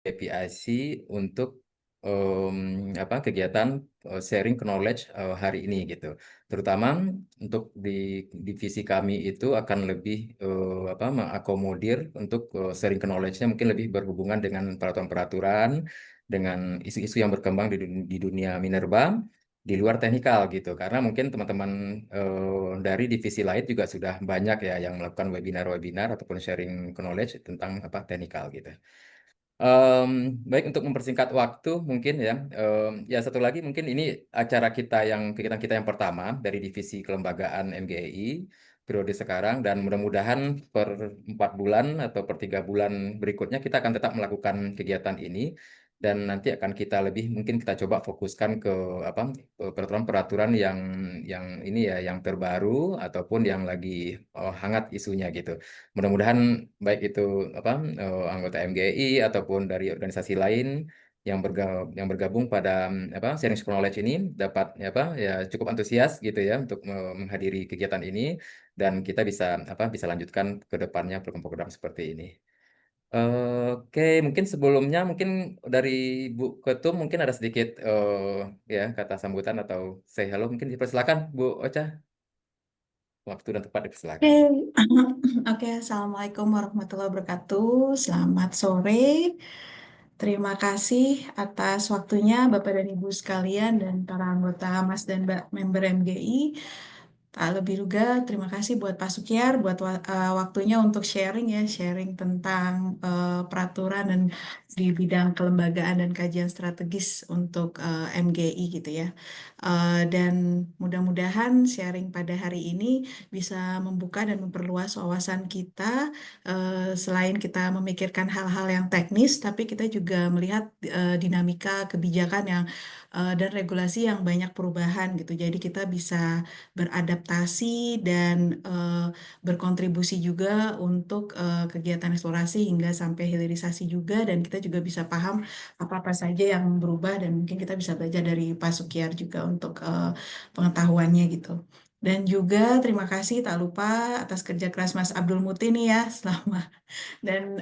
PIC untuk kegiatan sharing knowledge hari ini gitu. Terutama untuk di divisi kami itu akan lebih mengakomodir untuk sharing knowledge-nya mungkin lebih berhubungan dengan peraturan-peraturan, dengan isu-isu yang berkembang di dunia minerba di luar teknikal gitu. Karena mungkin teman-teman dari divisi lain juga sudah banyak ya yang melakukan webinar-webinar ataupun sharing knowledge tentang teknikal gitu. Em, Baik untuk mempersingkat waktu mungkin ya, ya satu lagi mungkin ini acara kita yang kegiatan kita yang pertama dari divisi kelembagaan MGI periode sekarang dan mudah-mudahan per 4 bulan atau per 3 bulan berikutnya kita akan tetap melakukan kegiatan ini dan nanti akan kita lebih mungkin kita coba fokuskan ke apa peraturan-peraturan yang ini ya yang terbaru ataupun yang lagi hangat isunya gitu. Mudah-mudahan baik itu anggota MGI ataupun dari organisasi lain yang bergabung pada sharing knowledge ini dapat ya cukup antusias gitu ya untuk menghadiri kegiatan ini dan kita bisa lanjutkan ke depannya program-program seperti ini. Oke, mungkin sebelumnya mungkin dari Bu Ketum mungkin ada sedikit ya kata sambutan atau say hello mungkin dipersilakan Bu Ocha, waktu dan tempat dipersilakan. Oke, Oke, Assalamualaikum warahmatullahi wabarakatuh. Selamat sore. Terima kasih atas waktunya Bapak dan Ibu sekalian dan para anggota Mas dan Mbak member MGI. Tak lebih juga, terima kasih buat Pak Sukyar, buat waktunya untuk sharing ya, sharing tentang peraturan dan di bidang kelembagaan dan kajian strategis untuk MGI gitu ya. Dan mudah-mudahan sharing pada hari ini bisa membuka dan memperluas wawasan kita, selain kita memikirkan hal-hal yang teknis, tapi kita juga melihat dinamika kebijakan yang dan regulasi yang banyak perubahan gitu. Jadi kita bisa beradaptasi dan berkontribusi juga untuk kegiatan eksplorasi hingga sampai hilirisasi juga, dan kita juga bisa paham apa-apa saja yang berubah dan mungkin kita bisa belajar dari Pak Sukyar juga untuk pengetahuannya gitu. Dan juga terima kasih tak lupa atas kerja keras Mas Abdul Muti nih ya selama dan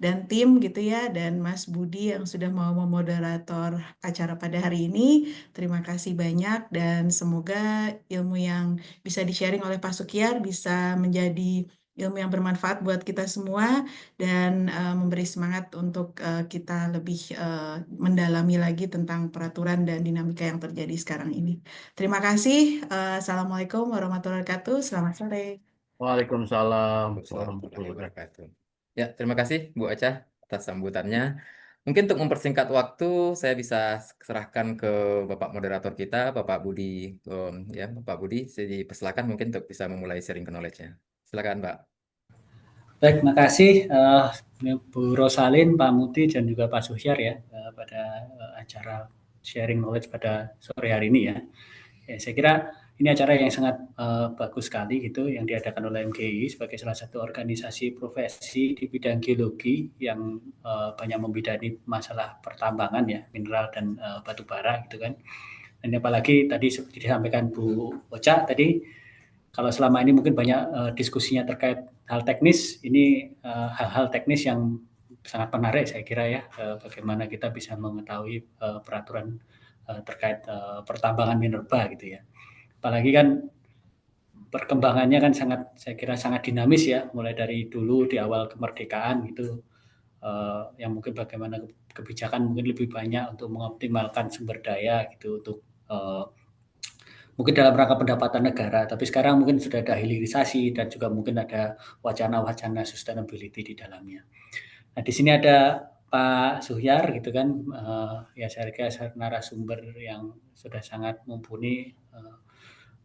dan tim gitu ya, dan Mas Budi yang sudah mau memoderator acara pada hari ini. Terima kasih banyak dan semoga ilmu yang bisa di-sharing oleh Pak Sukyar bisa menjadi ilmu yang bermanfaat buat kita semua dan memberi semangat untuk kita lebih mendalami lagi tentang peraturan dan dinamika yang terjadi sekarang ini. Terima kasih. Assalamualaikum warahmatullahi wabarakatuh. Selamat sore. Waalaikumsalam Waalaikumsalam warahmatullahi warahmatullahi wabarakatuh. wabarakatuh. Ya, terima kasih Bu Aca atas sambutannya. Mungkin untuk mempersingkat waktu, saya bisa serahkan ke Bapak moderator kita, Bapak Budi. Ya, Bapak Budi, saya dipersilakan mungkin untuk bisa memulai sharing knowledge-nya. Silakan, Pak. Baik, terima kasih Bu Rosalin, Pak Muti, dan juga Pak Suhyar ya pada acara sharing knowledge pada sore hari ini ya. Ya, saya kira ini acara yang sangat bagus sekali gitu yang diadakan oleh MGI sebagai salah satu organisasi profesi di bidang geologi yang banyak membidani masalah pertambangan ya, mineral dan batu bara gitu kan. Dan apalagi tadi seperti disampaikan Bu Ocha tadi, kalau selama ini mungkin banyak diskusinya terkait hal teknis, ini hal-hal teknis yang sangat menarik saya kira ya, bagaimana kita bisa mengetahui peraturan terkait pertambangan minerba gitu ya. Apalagi kan perkembangannya kan sangat, saya kira sangat dinamis ya, mulai dari dulu di awal kemerdekaan gitu, yang mungkin bagaimana kebijakan mungkin lebih banyak untuk mengoptimalkan sumber daya gitu untuk mungkin dalam rangka pendapatan negara, tapi sekarang mungkin sudah ada hilirisasi dan juga mungkin ada wacana-wacana sustainability di dalamnya. Nah, di sini ada Pak Suhyar gitu kan, ya saya kira narasumber yang sudah sangat mumpuni.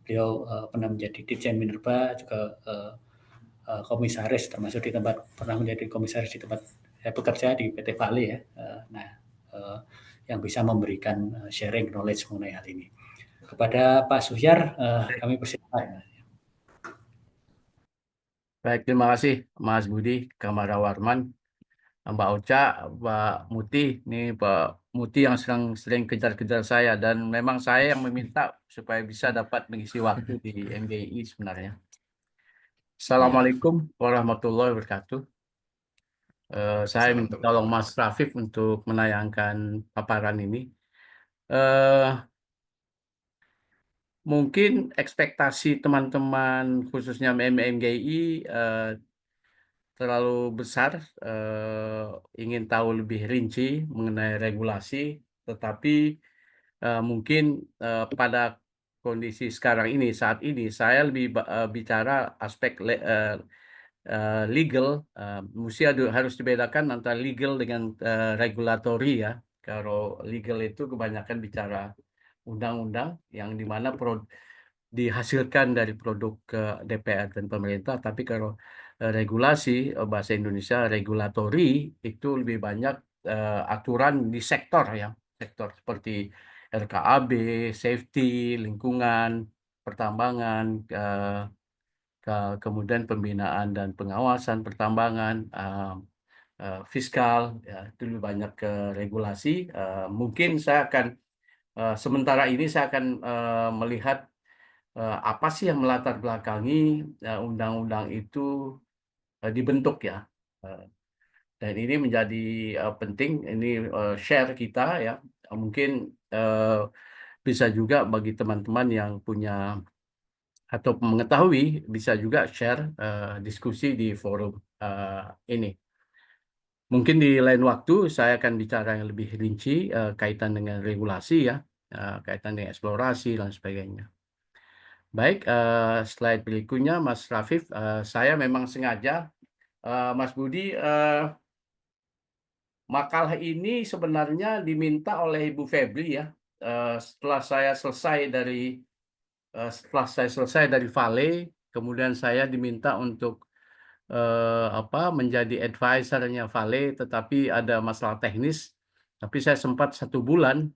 Beliau pernah menjadi Dirjen Minerba, juga komisaris, termasuk pernah menjadi komisaris di tempat saya bekerja di PT Vale ya. Yang bisa memberikan sharing knowledge mengenai hal ini. Kepada Pak Suhyar, kami persilakan. Baik, terima kasih Mas Budi, Kamara Warman, Mbak Ocha, Mbak Muti. Ini Mbak Muti yang sering kejar-kejar saya dan memang saya yang meminta supaya bisa dapat mengisi waktu di MGI sebenarnya. Assalamualaikum warahmatullahi wabarakatuh. Saya minta Assalamualaikum tolong Mas warahmatullahi Rafif untuk menayangkan paparan ini. Eh, Mungkin ekspektasi teman-teman khususnya MMGI terlalu besar, ingin tahu lebih rinci mengenai regulasi, tetapi mungkin pada kondisi sekarang ini, saat ini, saya lebih bicara aspek legal, mesti harus dibedakan antara legal dengan regulatory ya. Kalau legal itu kebanyakan bicara undang-undang yang dimana dihasilkan dari produk DPR dan pemerintah, tapi kalau regulasi, bahasa Indonesia regulatory, itu lebih banyak aturan di sektor ya, sektor seperti RKAB, safety, lingkungan, pertambangan, kemudian pembinaan dan pengawasan pertambangan, fiskal, ya, itu lebih banyak ke regulasi. Mungkin saya akan sementara ini saya akan melihat apa sih yang melatar belakangi undang-undang itu dibentuk ya. Eh, dan ini menjadi penting, ini share kita ya. Mungkin eh, bisa juga bagi teman-teman yang punya atau mengetahui, bisa juga share diskusi di forum ini. Mungkin di lain waktu saya akan bicara yang lebih rinci kaitan dengan regulasi ya, kaitan dengan eksplorasi dan sebagainya. Baik, slide berikutnya Mas Rafif, saya memang sengaja, Mas Budi, makalah ini sebenarnya diminta oleh Ibu Febri ya, setelah saya selesai dari Vale, kemudian saya diminta untuk menjadi advisernya Vale, tetapi ada masalah teknis. Tapi saya sempat 1 bulan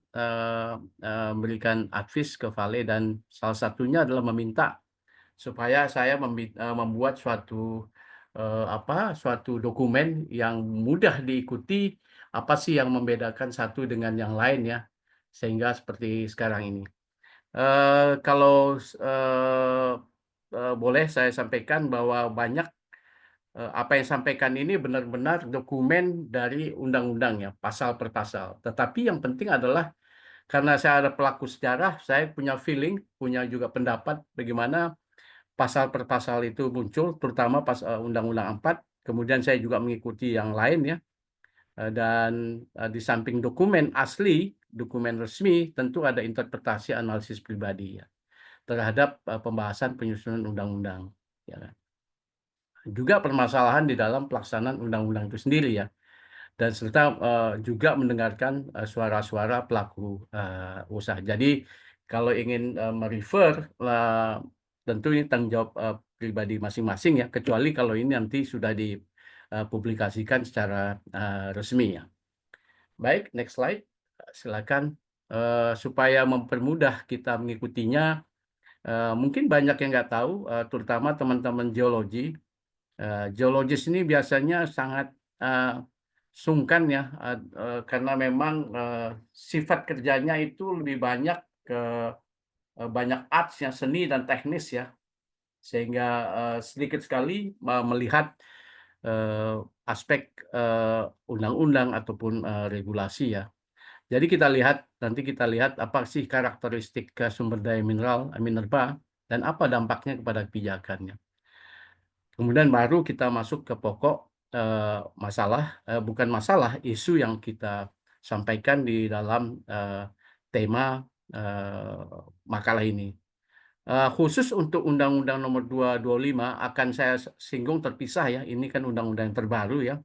memberikan advice ke Vale, dan salah satunya adalah meminta supaya saya membuat suatu dokumen yang mudah diikuti, apa sih yang membedakan satu dengan yang lain ya, sehingga seperti sekarang ini. Kalau eh, boleh saya sampaikan bahwa banyak apa yang sampaikan ini benar-benar dokumen dari undang-undang ya, pasal per pasal. Tetapi yang penting adalah karena saya ada pelaku sejarah, saya punya feeling, punya juga pendapat bagaimana pasal per pasal itu muncul, terutama pas Undang-Undang 4. Kemudian saya juga mengikuti yang lain ya. Dan di samping dokumen asli, dokumen resmi, tentu ada interpretasi analisis pribadi ya terhadap pembahasan penyusunan undang-undang. Ya kan. Juga permasalahan di dalam pelaksanaan undang-undang itu sendiri ya. Dan serta juga mendengarkan suara-suara pelaku usaha. Jadi kalau ingin merefer, tentu ini tanggung jawab pribadi masing-masing ya, kecuali kalau ini nanti sudah dipublikasikan secara resmi ya. Baik, next slide. Silakan. Supaya mempermudah kita mengikutinya, mungkin banyak yang nggak tahu, terutama teman-teman geologi. Geologis ini biasanya sangat sungkan ya, karena memang sifat kerjanya itu lebih banyak ke banyak arts-nya, seni dan teknis ya, sehingga sedikit sekali melihat eh, aspek undang-undang ataupun regulasi ya. Jadi nanti kita lihat apa sih karakteristik sumber daya minerba dan apa dampaknya kepada kebijakannya. Kemudian baru kita masuk ke pokok masalah, bukan masalah, isu yang kita sampaikan di dalam tema makalah ini. Khusus untuk Undang-Undang Nomor 225 akan saya singgung terpisah ya. Ini kan undang-undang yang terbaru ya,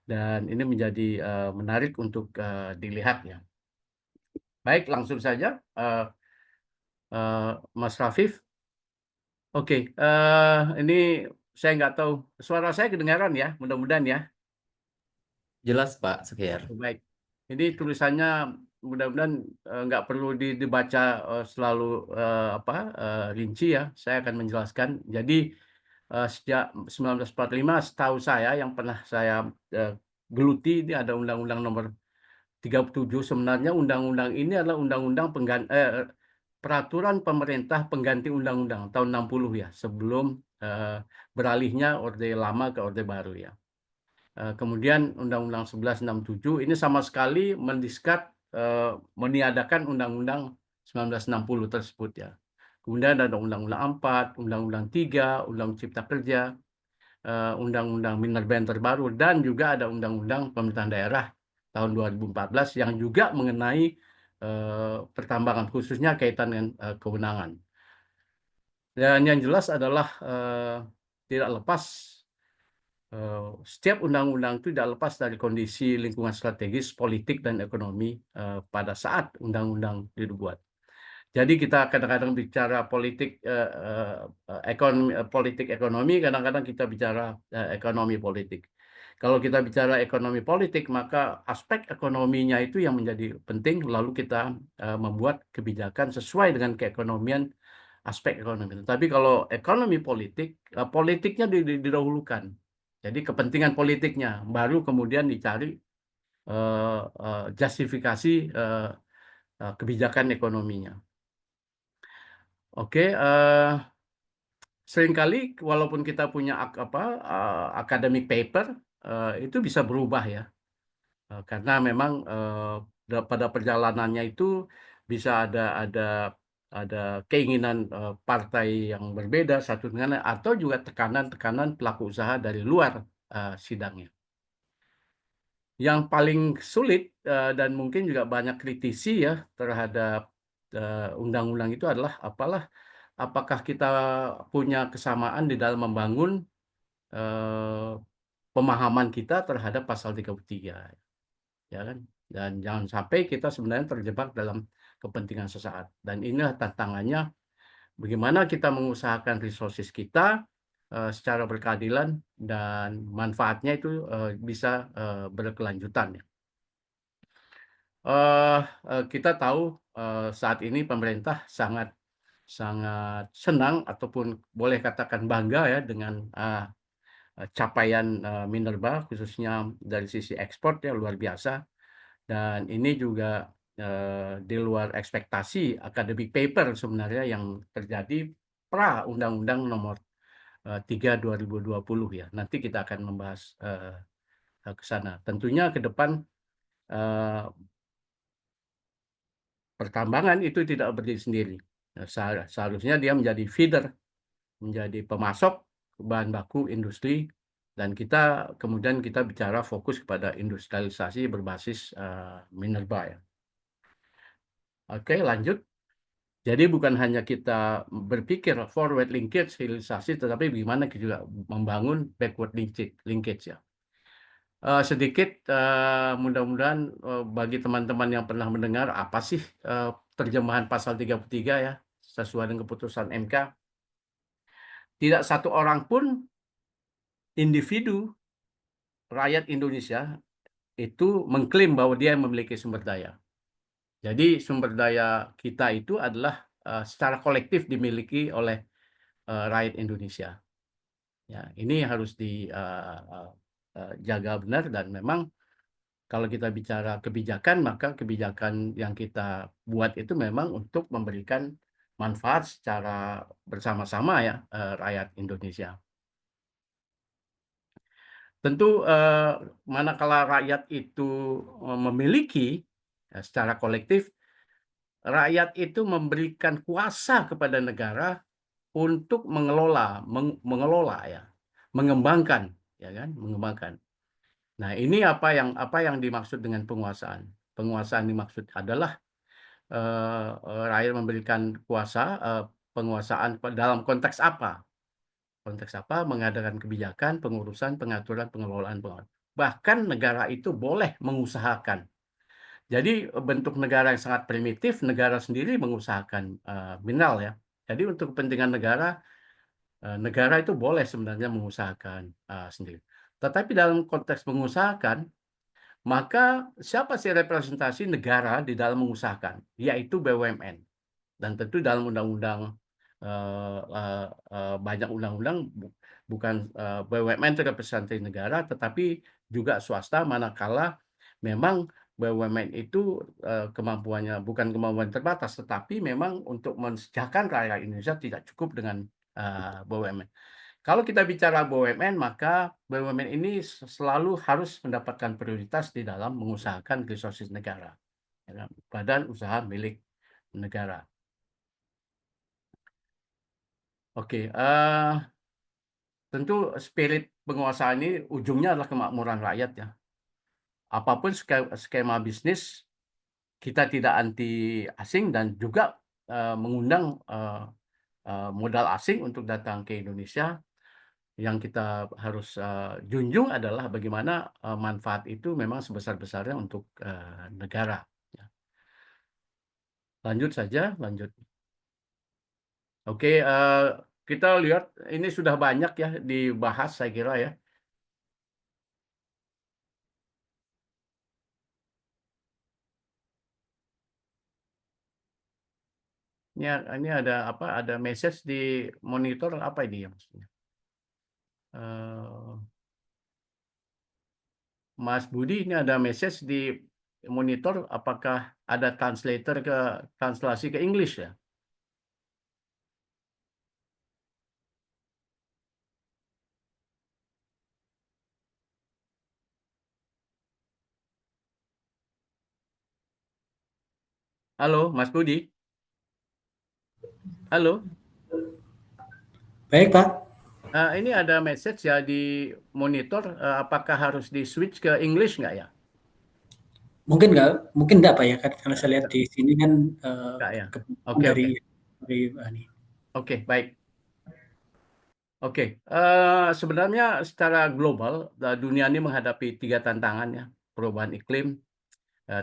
dan ini menjadi menarik untuk dilihat ya. Baik, langsung saja, Mas Rafif. Oke, ini saya nggak tahu suara saya kedengaran ya, mudah-mudahan ya. Jelas Pak Sukiyar. Baik, ini tulisannya mudah-mudahan nggak perlu dibaca selalu rinci ya. Saya akan menjelaskan. Jadi sejak 1945, setahu saya yang pernah saya eh, geluti, ini ada Undang-Undang Nomor 37. Sebenarnya undang-undang ini adalah undang-undang peraturan pemerintah pengganti undang-undang tahun 60 ya, sebelum beralihnya Orde Lama ke Orde Baru ya. Kemudian Undang-Undang 1167 ini sama sekali meniadakan Undang-Undang 1960 tersebut ya. Kemudian ada Undang-Undang 4, Undang-Undang 3, Undang Cipta Kerja, Undang-Undang Minerba yang terbaru, dan juga ada Undang-Undang Pemerintahan Daerah tahun 2014 yang juga mengenai pertambangan, khususnya kaitan dengan kewenangan. Dan yang jelas adalah tidak lepas setiap undang-undang itu tidak lepas dari kondisi lingkungan strategis, politik, dan ekonomi pada saat undang-undang dibuat. Jadi kita kadang-kadang bicara politik ekonomi, kadang-kadang kita bicara ekonomi politik. Kalau kita bicara ekonomi politik, maka aspek ekonominya itu yang menjadi penting, lalu kita membuat kebijakan sesuai dengan keekonomian aspek ekonomi. Tapi kalau ekonomi politik, politiknya didahulukan. Jadi kepentingan politiknya, baru kemudian dicari justifikasi kebijakan ekonominya. Oke, seringkali walaupun kita punya academic paper, itu bisa berubah ya. Karena memang pada perjalanannya itu bisa ada keinginan partai yang berbeda satu dengan lain, atau juga tekanan-tekanan pelaku usaha dari luar sidangnya. Yang paling sulit dan mungkin juga banyak kritisi ya terhadap undang-undang itu adalah apakah kita punya kesamaan di dalam membangun pemahaman kita terhadap pasal 33, ya kan? Dan jangan sampai kita sebenarnya terjebak dalam kepentingan sesaat. Dan inilah tantangannya, bagaimana kita mengusahakan resources kita secara berkeadilan dan manfaatnya itu bisa berkelanjutan. Kita tahu saat ini pemerintah sangat senang ataupun boleh katakan bangga ya dengan capaian Minerba, khususnya dari sisi ekspor ya luar biasa. Dan ini juga di luar ekspektasi academic paper sebenarnya yang terjadi pra Undang-Undang Nomor 3 2020 ya. Nanti kita akan membahas ke sana. Tentunya ke depan pertambangan itu tidak berdiri sendiri. Seharusnya dia menjadi feeder, menjadi pemasok bahan baku industri, dan kemudian kita bicara fokus kepada industrialisasi berbasis minerba ya. Oke, lanjut. Jadi bukan hanya kita berpikir forward linkage hilirisasi, tetapi bagaimana kita juga membangun backward linkage ya. Sedikit mudah-mudahan bagi teman-teman yang pernah mendengar apa sih terjemahan pasal 33 ya, sesuai dengan keputusan MK. Tidak satu orang pun individu rakyat Indonesia itu mengklaim bahwa dia memiliki sumber daya. Jadi sumber daya kita itu adalah secara kolektif dimiliki oleh rakyat Indonesia. Ya, ini harus dijaga benar, dan memang kalau kita bicara kebijakan, maka kebijakan yang kita buat itu memang untuk memberikan manfaat secara bersama-sama ya rakyat Indonesia. Tentu manakala rakyat itu memiliki secara kolektif, rakyat itu memberikan kuasa kepada negara untuk mengelola ya, mengembangkan ya kan, mengembangkan. Nah, ini apa yang dimaksud dengan penguasaan? Penguasaan dimaksud adalah rakyat memberikan kuasa, penguasaan dalam konteks apa? Konteks apa? Mengadakan kebijakan, pengurusan, pengaturan, pengelolaan. Bahkan negara itu boleh mengusahakan. Jadi bentuk negara yang sangat primitif, negara sendiri mengusahakan mineral ya. Jadi untuk kepentingan negara, negara itu boleh sebenarnya mengusahakan sendiri. Tetapi dalam konteks mengusahakan, maka siapa sih representasi negara di dalam mengusahakan? Yaitu BUMN. Dan tentu dalam undang-undang banyak undang-undang bukan BUMN itu representasi negara, tetapi juga swasta, manakala memang BUMN itu kemampuannya bukan kemampuan terbatas, tetapi memang untuk mensejahterakan rakyat Indonesia tidak cukup dengan BUMN. Kalau kita bicara BUMN, maka BUMN ini selalu harus mendapatkan prioritas di dalam mengusahakan resources negara, ya kan? Badan usaha milik negara. Oke, tentu spirit penguasaan ini ujungnya adalah kemakmuran rakyat ya. Apapun skema bisnis, kita tidak anti asing dan juga mengundang modal asing untuk datang ke Indonesia. Yang kita harus junjung adalah bagaimana manfaat itu memang sebesar-besarnya untuk negara. Ya. Lanjut saja, lanjut. Oke, kita lihat ini sudah banyak ya dibahas saya kira ya. Ini ada apa? Ada message di monitor apa ini ya maksudnya? Mas Budi, ini ada message di monitor. Apakah ada translator ke translasi ke English ya? Halo, Mas Budi. Halo. Baik, Pak. Ini ada message ya di monitor. Apakah harus di switch ke English nggak ya? Mungkin enggak, Pak ya, karena saya lihat di sini kan Nggak ya. kebutuhan Oke, dari oke. ini. Oke, baik. Oke, sebenarnya secara global dunia ini menghadapi 3 tantangan ya: perubahan iklim,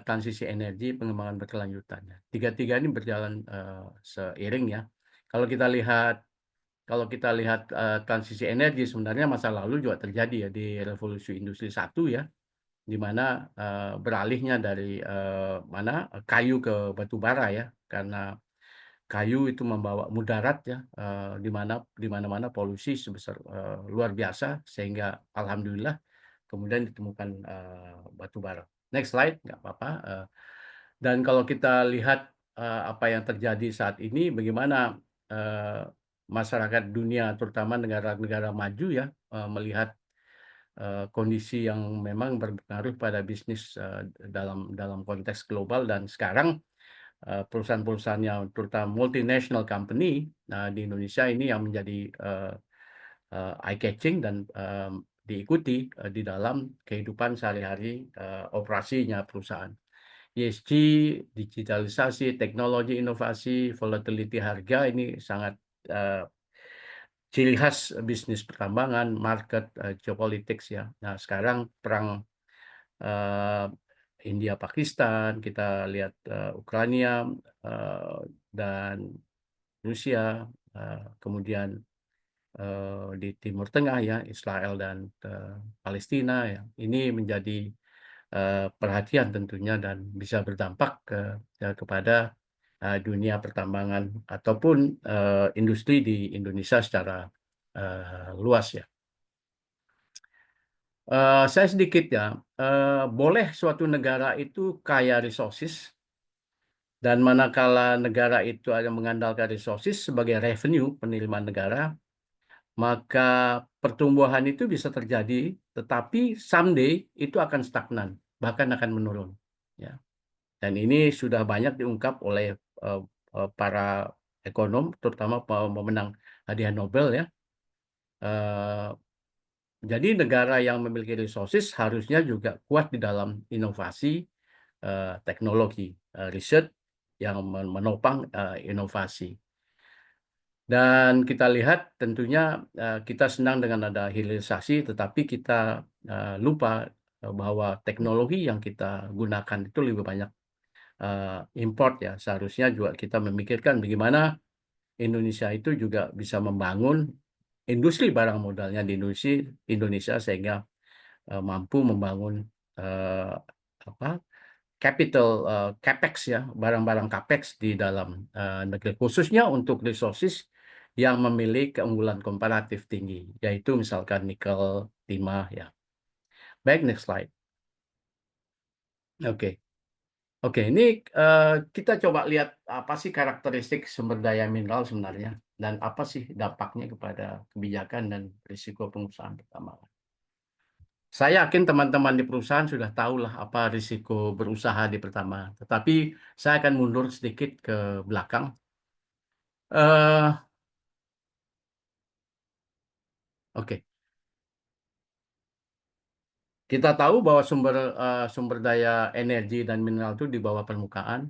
transisi energi, pengembangan berkelanjutan. Tiga-tiga ini berjalan seiring ya. Kalau kita lihat transisi energi, sebenarnya masa lalu juga terjadi ya di revolusi industri 1 ya, di mana beralihnya dari kayu ke batu bara ya, karena kayu itu membawa mudarat ya, di mana-mana polusi sebesar luar biasa, sehingga alhamdulillah kemudian ditemukan batu bara. Next slide, nggak apa-apa. Dan kalau kita lihat apa yang terjadi saat ini, bagaimana masyarakat dunia, terutama negara-negara maju ya, melihat kondisi yang memang berpengaruh pada bisnis dalam konteks global. Dan sekarang perusahaan-perusahaan yang terutama multinational company di Indonesia ini yang menjadi eye-catching dan diikuti di dalam kehidupan sehari-hari operasinya perusahaan. ESG, digitalisasi, teknologi, inovasi, volatility harga ini sangat ciri khas bisnis pertambangan, market, geopolitics ya. Nah, sekarang perang India Pakistan, kita lihat Ukraina dan Rusia, kemudian di Timur Tengah ya, Israel dan Palestina ya. Ini menjadi perhatian tentunya dan bisa berdampak kepada dunia pertambangan ataupun industri di Indonesia secara luas ya. Saya sedikit ya, boleh suatu negara itu kaya resources, dan manakala negara itu ada mengandalkan resources sebagai revenue penerimaan negara, maka pertumbuhan itu bisa terjadi, tetapi someday itu akan stagnan, bahkan akan menurun. Ya. Dan ini sudah banyak diungkap oleh para ekonom, terutama pemenang hadiah Nobel ya. Jadi negara yang memiliki resources harusnya juga kuat di dalam inovasi, teknologi, riset yang menopang inovasi. Dan kita lihat tentunya kita senang dengan ada hilirisasi, tetapi kita lupa bahwa teknologi yang kita gunakan itu lebih banyak import ya. Seharusnya juga kita memikirkan bagaimana Indonesia itu juga bisa membangun industri barang modalnya di Indonesia sehingga mampu membangun capital capex ya, barang-barang capex di dalam negeri, khususnya untuk resources yang memiliki keunggulan komparatif tinggi, yaitu misalkan nikel, timah ya. Baik, next slide. Oke, ini kita coba lihat apa sih karakteristik sumber daya mineral sebenarnya. dan apa sih dampaknya kepada kebijakan dan risiko pengusahaan pertambangan. Saya yakin teman-teman di perusahaan sudah tahu lah apa risiko berusaha di pertambangan. Tetapi saya akan mundur sedikit ke belakang. Eh, Oke, kita tahu bahwa sumber daya energi dan mineral itu di bawah permukaan.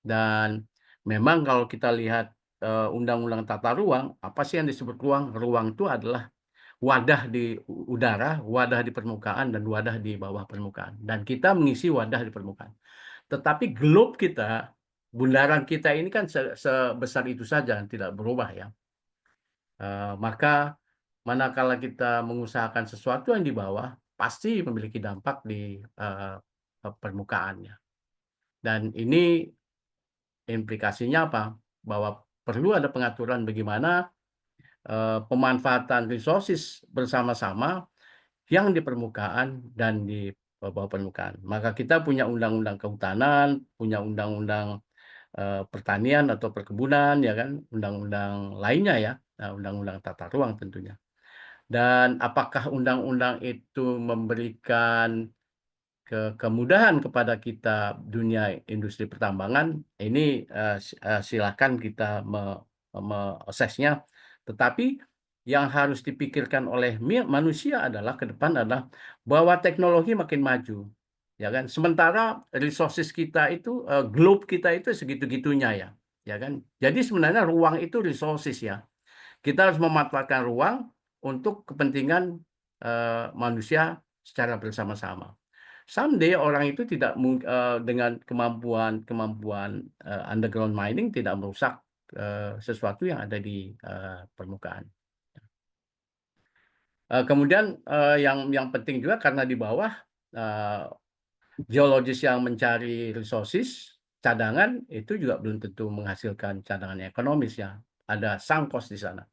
Dan memang kalau kita lihat undang-undang tata ruang, apa sih yang disebut ruang? Ruang itu adalah wadah di udara, wadah di permukaan, dan wadah di bawah permukaan. Dan kita mengisi wadah di permukaan. Tetapi globe kita, bundaran kita ini kan sebesar itu saja, tidak berubah ya. Maka manakala kita mengusahakan sesuatu yang di bawah, pasti memiliki dampak di permukaannya. Dan ini implikasinya apa? Bahwa perlu ada pengaturan bagaimana pemanfaatan resources bersama-sama yang di permukaan dan di bawah permukaan. Maka kita punya undang-undang kehutanan, punya undang-undang pertanian atau perkebunan, ya kan, undang-undang lainnya ya, undang-undang tata ruang tentunya. Dan apakah undang-undang itu memberikan kemudahan kepada kita dunia industri pertambangan? Ini silakan kita assessnya. Tetapi yang harus dipikirkan oleh manusia adalah ke depan adalah bahwa teknologi makin maju, ya kan. Sementara resources kita itu, globe kita itu segitu-gitunya ya kan. Jadi sebenarnya ruang itu resources ya. Kita harus memanfaatkan ruang untuk kepentingan manusia secara bersama-sama. Someday orang itu tidak dengan kemampuan underground mining tidak merusak sesuatu yang ada di permukaan. Kemudian yang penting juga karena di bawah geologis yang mencari resources cadangan itu juga belum tentu menghasilkan cadangan ekonomis ya. Ada sunk cost di sana.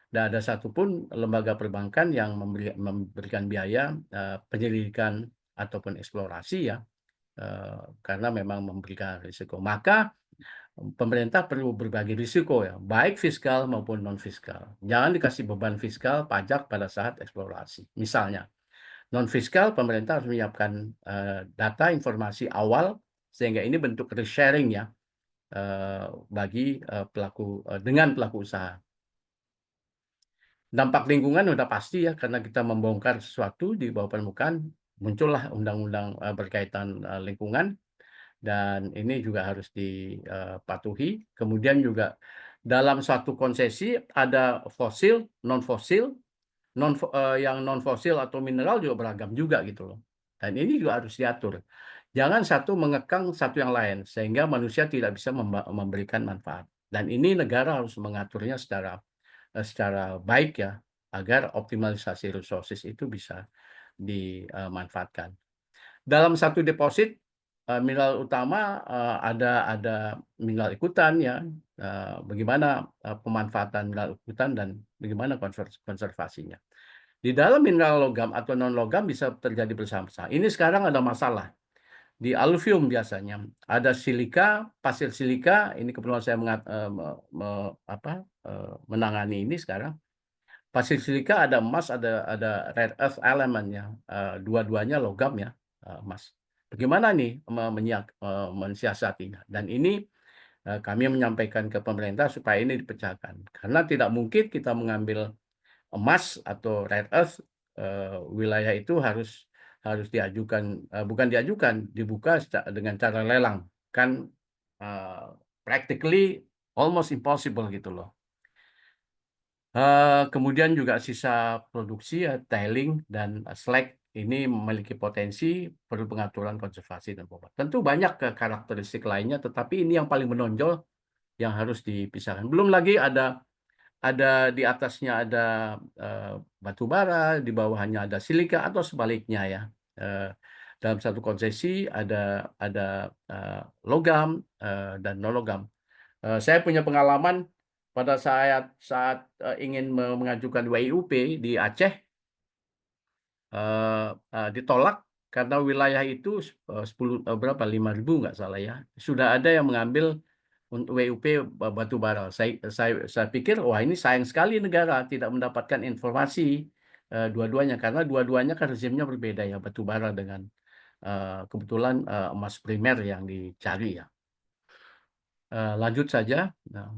Dan ada satupun lembaga perbankan yang memberikan biaya penyelidikan ataupun eksplorasi ya, karena memang memberikan risiko. Maka pemerintah perlu berbagi risiko ya, baik fiskal maupun non fiskal. Jangan dikasih beban fiskal pajak pada saat eksplorasi. Misalnya non fiskal, pemerintah harus menyiapkan data informasi awal sehingga ini bentuk risk sharing ya, bagi dengan pelaku usaha. Dampak lingkungan udah pasti ya, karena kita membongkar sesuatu di bawah permukaan, muncullah undang-undang berkaitan lingkungan, dan ini juga harus dipatuhi. Kemudian juga dalam suatu konsesi ada fosil, non fosil, yang non fosil atau mineral juga beragam juga gitu loh. Dan ini juga harus diatur. Jangan satu mengekang satu yang lain sehingga manusia tidak bisa memberikan manfaat. Dan ini negara harus mengaturnya secara baik ya, agar optimalisasi resources itu bisa dimanfaatkan. Dalam satu deposit mineral utama ada mineral ikutan ya, bagaimana pemanfaatan mineral ikutan dan bagaimana konservasinya. Di dalam mineral logam atau non logam bisa terjadi bersama-sama. Ini sekarang ada masalah. Di aluvium biasanya ada silika, pasir silika. Ini kebetulan saya menangani ini sekarang. Pasir silika ada emas, ada rare earth elementnya, dua-duanya logam ya, emas. Bagaimana nih mensiasatinya? Dan ini kami menyampaikan ke pemerintah supaya ini dipecahkan. Karena tidak mungkin kita mengambil emas atau rare earth, wilayah itu harus diajukan, bukan diajukan, dibuka dengan cara lelang. Kan practically almost impossible gitu loh. Kemudian juga sisa produksi ya, tailing dan slag ini memiliki potensi perlu pengaturan konservasi dan pemotongan. Tentu banyak karakteristik lainnya, tetapi ini yang paling menonjol yang harus dipisahkan. Belum lagi ada di atasnya ada batu bara, di bawahnya ada silika atau sebaliknya ya. Dalam satu konsesi ada logam dan non logam. Saya punya pengalaman pada saat ingin mengajukan WIUP di Aceh, ditolak karena wilayah itu 5.000 nggak salah ya, sudah ada yang mengambil untuk WUP batu bara. Saya pikir wah ini sayang sekali negara tidak mendapatkan informasi dua-duanya karena dua-duanya kan rezimnya berbeda ya, batu bara dengan kebetulan emas primer yang dicari ya. Lanjut saja. Nah,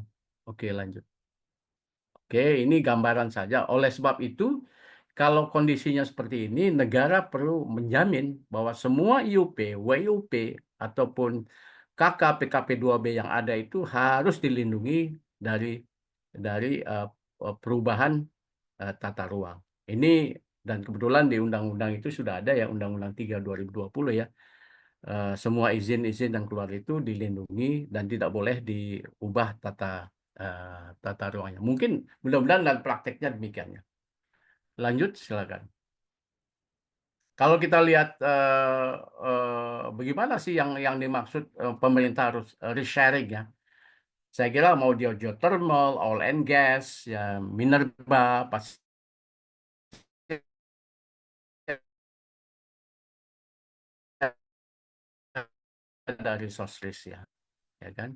oke, lanjut. Oke, ini gambaran saja. Oleh sebab itu, kalau kondisinya seperti ini, negara perlu menjamin bahwa semua IUP, WUP, ataupun KK, PKP2B yang ada itu harus dilindungi dari perubahan tata ruang. Ini dan kebetulan di undang-undang itu sudah ada ya, Undang-Undang 3 2020 ya. Semua izin-izin yang keluar itu dilindungi dan tidak boleh diubah tata ruangnya. Mungkin mudah-mudahan dan prakteknya demikian ya. Lanjut, silakan. Kalau kita lihat bagaimana sih yang dimaksud pemerintah harus risk-sharing ya. Saya kira mau dia geothermal, oil and gas, ya minerba, pasti ada resource risk ya kan.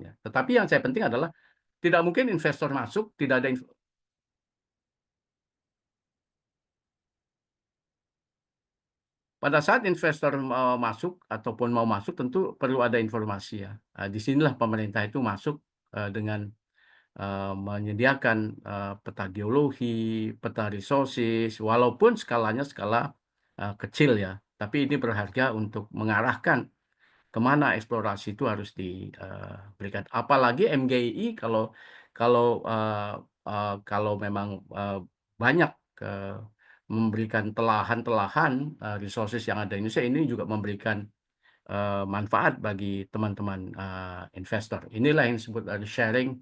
Ya. Tetapi yang saya penting adalah tidak mungkin investor masuk, tidak ada pada saat investor masuk ataupun mau masuk tentu perlu ada informasi ya. Disinilah pemerintah itu masuk dengan menyediakan peta geologi, peta resources, walaupun skalanya skala kecil ya. Tapi ini berharga untuk mengarahkan kemana eksplorasi itu harus diberikan. Apalagi MGI kalau memang banyak memberikan telahan-telahan resources yang ada di Indonesia, ini juga memberikan manfaat bagi teman-teman investor. Inilah yang disebut dari sharing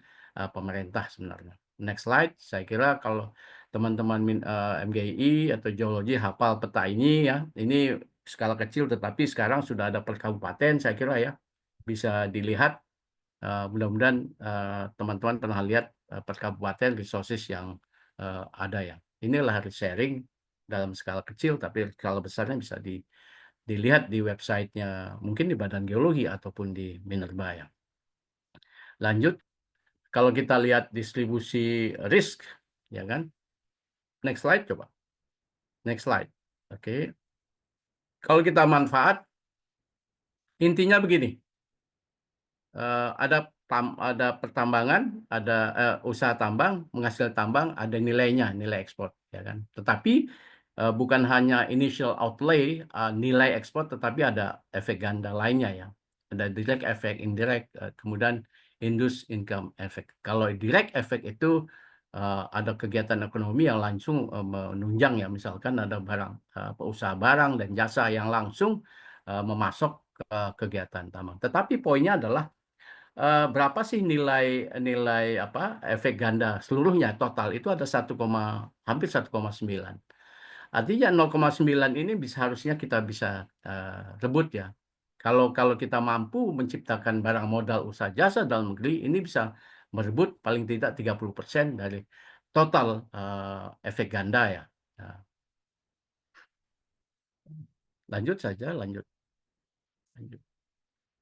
pemerintah sebenarnya. Next slide. Saya kira kalau teman-teman MGI atau geologi hafal peta ini ya, ini skala kecil tetapi sekarang sudah ada per kabupaten, saya kira ya bisa dilihat. Mudah-mudahan teman-teman pernah lihat per kabupaten resources yang ada ya. Inilah sharing dalam skala kecil tapi skala besarnya bisa dilihat di websitenya, mungkin di Badan Geologi ataupun di Minerba ya. Lanjut, kalau kita lihat distribusi risk, ya kan? Next slide coba. Next slide. Oke. Kalau kita manfaat, intinya begini. Ada pertambangan, ada usaha tambang, menghasilkan tambang, ada nilainya, nilai ekspor, ya kan. Tetapi bukan hanya initial outlay nilai ekspor, tetapi ada efek ganda lainnya ya. Ada direct efek, indirect, kemudian induced income effect. Kalau direct effect itu ada kegiatan ekonomi yang langsung menunjang ya, misalkan ada barang, usaha barang dan jasa yang langsung memasok ke kegiatan tambang. Tetapi poinnya adalah berapa sih nilai efek ganda seluruhnya total itu ada hampir 1,9. Artinya 0,9 ini harusnya kita bisa rebut ya. Kalau kita mampu menciptakan barang modal usaha jasa dalam negeri ini bisa merebut paling tidak 30% dari total efek ganda ya. Nah, lanjut saja, lanjut.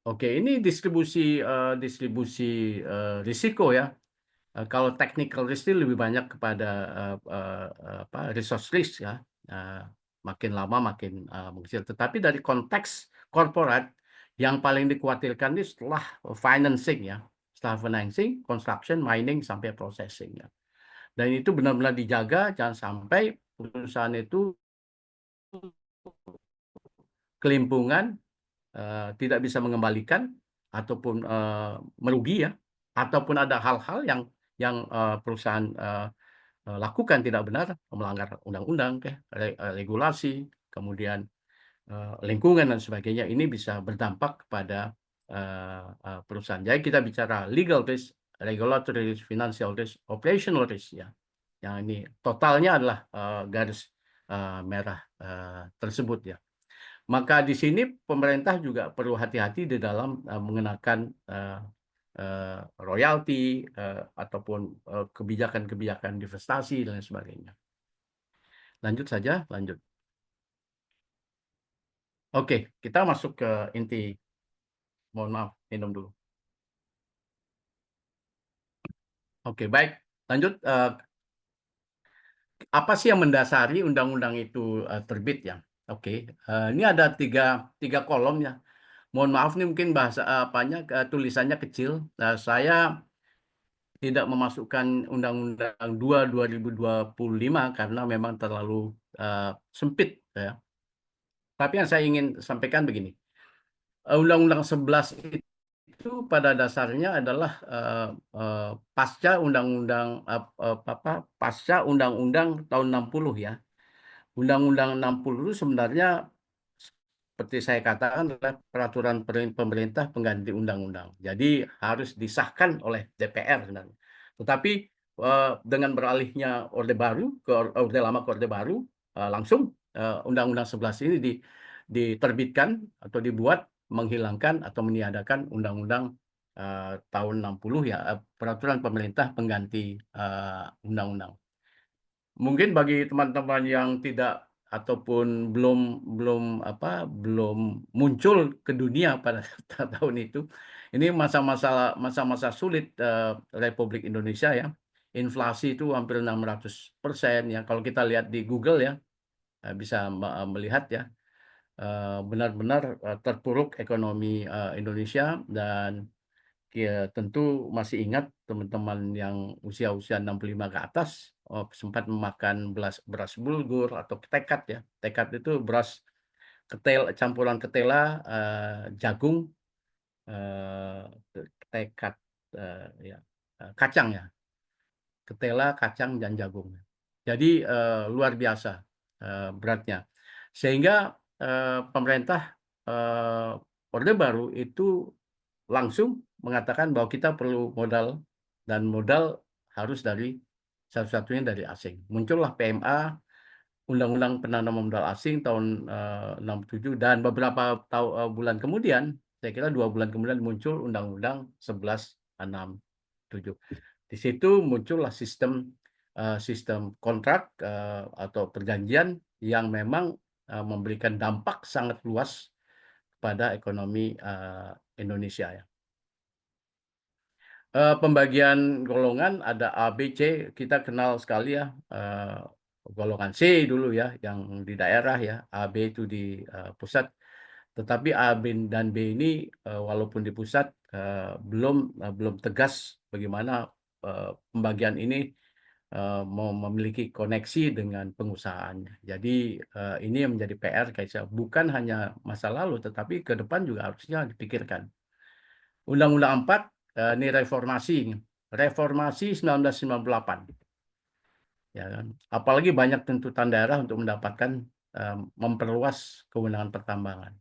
Oke, ini distribusi risiko ya. Kalau technical risk itu lebih banyak kepada resource risk ya. Makin lama makin mengecil. Tetapi dari konteks corporate yang paling dikhawatirkan ini setelah financing ya. Setelah financing, construction, mining sampai processing ya. Dan itu benar-benar dijaga jangan sampai perusahaan itu kelimpungan, tidak bisa mengembalikan ataupun merugi ya, ataupun ada hal-hal yang perusahaan lakukan tidak benar, melanggar undang-undang, regulasi, kemudian lingkungan dan sebagainya, ini bisa berdampak kepada perusahaan. Jadi kita bicara legal risk, regulatory risk, financial risk, operational risk ya. Yang ini totalnya adalah garis merah tersebut ya. Maka di sini pemerintah juga perlu hati-hati di dalam mengenakan royalti ataupun kebijakan-kebijakan divestasi dan sebagainya. Lanjut saja, lanjut. Oke, kita masuk ke inti. Mohon maaf, minum dulu. Oke, baik. Lanjut. Apa sih yang mendasari undang-undang itu terbit ya? Oke, ini ada tiga kolom ya. Mohon maaf nih mungkin bahasa tulisannya kecil. Saya tidak memasukkan Undang-Undang 2 2025 karena memang terlalu sempit ya. Tapi yang saya ingin sampaikan begini. Undang-Undang 11 itu pada dasarnya adalah pasca Undang-Undang tahun 60 ya. Undang-Undang 60 itu sebenarnya seperti saya katakan adalah peraturan pemerintah pengganti undang-undang. Jadi harus disahkan oleh DPR sebenarnya. Tetapi dengan beralihnya Orde Baru ke Orde Lama ke Orde Baru, langsung Undang-Undang 11 ini diterbitkan atau dibuat menghilangkan atau meniadakan Undang-Undang tahun 60 ya, peraturan pemerintah pengganti undang-undang. Mungkin bagi teman-teman yang tidak ataupun belum muncul ke dunia pada tahun itu, ini masa-masa sulit Republik Indonesia ya. Inflasi itu hampir 600% ya. Kalau kita lihat di Google ya, bisa melihat ya, benar-benar terpuruk ekonomi Indonesia. Dan ya, tentu masih ingat teman-teman yang usia-usia 65 ke atas sempat memakan beras bulgur atau tekad ya. Tekad itu beras campuran ketela, jagung, eh, tekad, ya, kacang ya. Ketela, kacang, dan jagung. Jadi luar biasa beratnya. Sehingga pemerintah Orde Baru itu langsung mengatakan bahwa kita perlu modal, dan modal harus dari satu-satunya dari asing. Muncullah PMA, Undang-Undang Penanaman Modal Asing tahun 67, dan beberapa bulan kemudian, saya kira 2 bulan kemudian muncul Undang-Undang 1167. Di situ muncullah sistem kontrak atau perjanjian yang memang memberikan dampak sangat luas pada ekonomi Indonesia ya. Pembagian golongan ada A, B, C, kita kenal sekali ya. Golongan C dulu ya, yang di daerah ya, A, B itu di pusat. Tetapi A, B, dan B ini walaupun di pusat belum tegas bagaimana pembagian ini memiliki koneksi dengan pengusahaannya. Jadi ini yang menjadi PR kayak bukan hanya masa lalu, tetapi ke depan juga harusnya dipikirkan. Undang-Undang 4 ini reformasi 1998. Ya kan? Apalagi banyak tuntutan daerah untuk mendapatkan memperluas kewenangan pertambangan.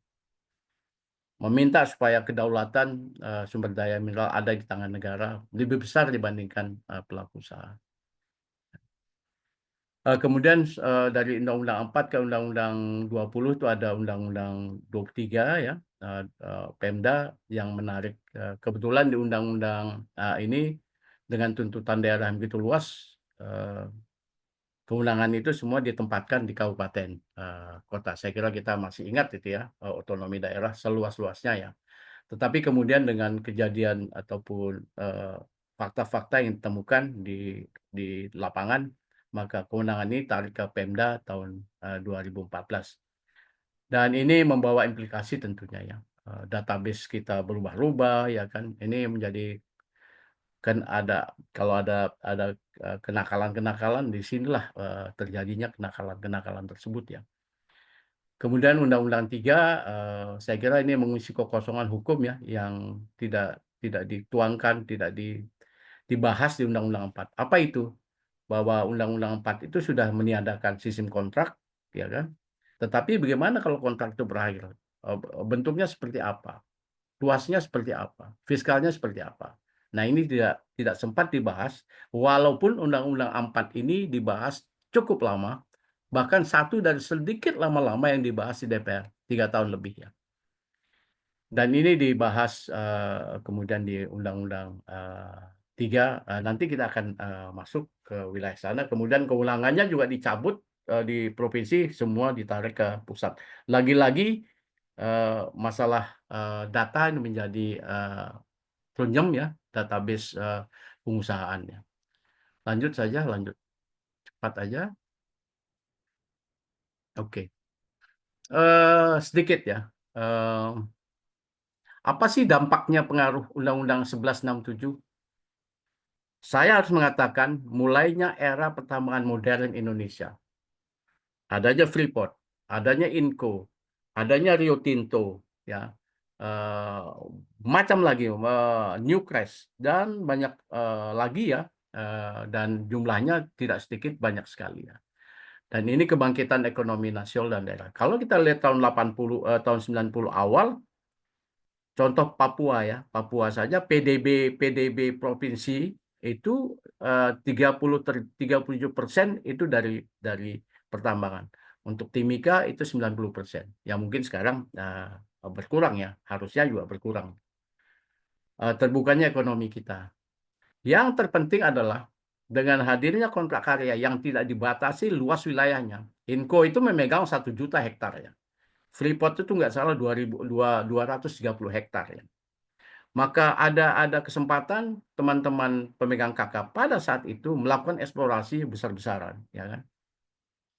Meminta supaya kedaulatan sumber daya mineral ada di tangan negara lebih besar dibandingkan pelaku usaha. Kemudian dari Undang-Undang 4 ke Undang-Undang 20 itu ada Undang-Undang 23 ya, Pemda yang menarik. Kebetulan di Undang-Undang ini dengan tuntutan daerah yang begitu luas, kewenangan itu semua ditempatkan di kabupaten kota. Saya kira kita masih ingat itu ya, otonomi daerah seluas-luasnya ya. Tetapi kemudian dengan kejadian ataupun fakta-fakta yang ditemukan di lapangan, maka kewenangan ini tarik ke Pemda tahun 2014. Dan ini membawa implikasi tentunya ya. Database kita berubah-ubah ya kan. Ini menjadi kan kalau ada kenakalan-kenakalan, di sinilah terjadinya kenakalan-kenakalan tersebut ya. Kemudian Undang-Undang 3, saya kira ini mengisi kekosongan hukum ya, yang tidak dituangkan, tidak dibahas di Undang-Undang 4. Apa itu? Bahwa Undang-Undang 4 itu sudah meniadakan sistem kontrak, ya kan? Tetapi bagaimana kalau kontrak itu berakhir? Bentuknya seperti apa? Luasnya seperti apa? Fiskalnya seperti apa? Nah, ini tidak sempat dibahas, walaupun Undang-Undang 4 ini dibahas cukup lama, bahkan satu dari sedikit lama-lama yang dibahas di DPR, 3 tahun lebih ya. Dan ini dibahas kemudian di Undang-Undang 3, nanti kita akan masuk ke wilayah sana. Kemudian kewenangannya juga dicabut di provinsi, semua ditarik ke pusat. Lagi-lagi masalah data ini menjadi runyam ya, database pengusahaannya. Lanjut saja, lanjut. Cepat aja. Oke. Sedikit ya. Apa sih dampaknya pengaruh Undang-Undang 1167? Saya harus mengatakan mulainya era pertambangan modern Indonesia. Adanya Freeport, adanya Inco, adanya Rio Tinto, ya, macam lagi, Newcrest dan banyak lagi ya, dan jumlahnya tidak sedikit, banyak sekali ya. Dan ini kebangkitan ekonomi nasional dan daerah. Kalau kita lihat tahun 80, tahun 90 awal, contoh Papua ya, Papua saja PDB provinsi itu 37% itu dari pertambangan. Untuk Timika itu 90%. Ya mungkin sekarang berkurang ya, harusnya juga berkurang. Terbukanya ekonomi kita. Yang terpenting adalah dengan hadirnya kontrak karya yang tidak dibatasi luas wilayahnya. Inco itu memegang 1 juta hektar ya. Freeport itu nggak salah 230 hektar ya. Maka ada kesempatan teman-teman pemegang KK pada saat itu melakukan eksplorasi besar-besaran, ya kan?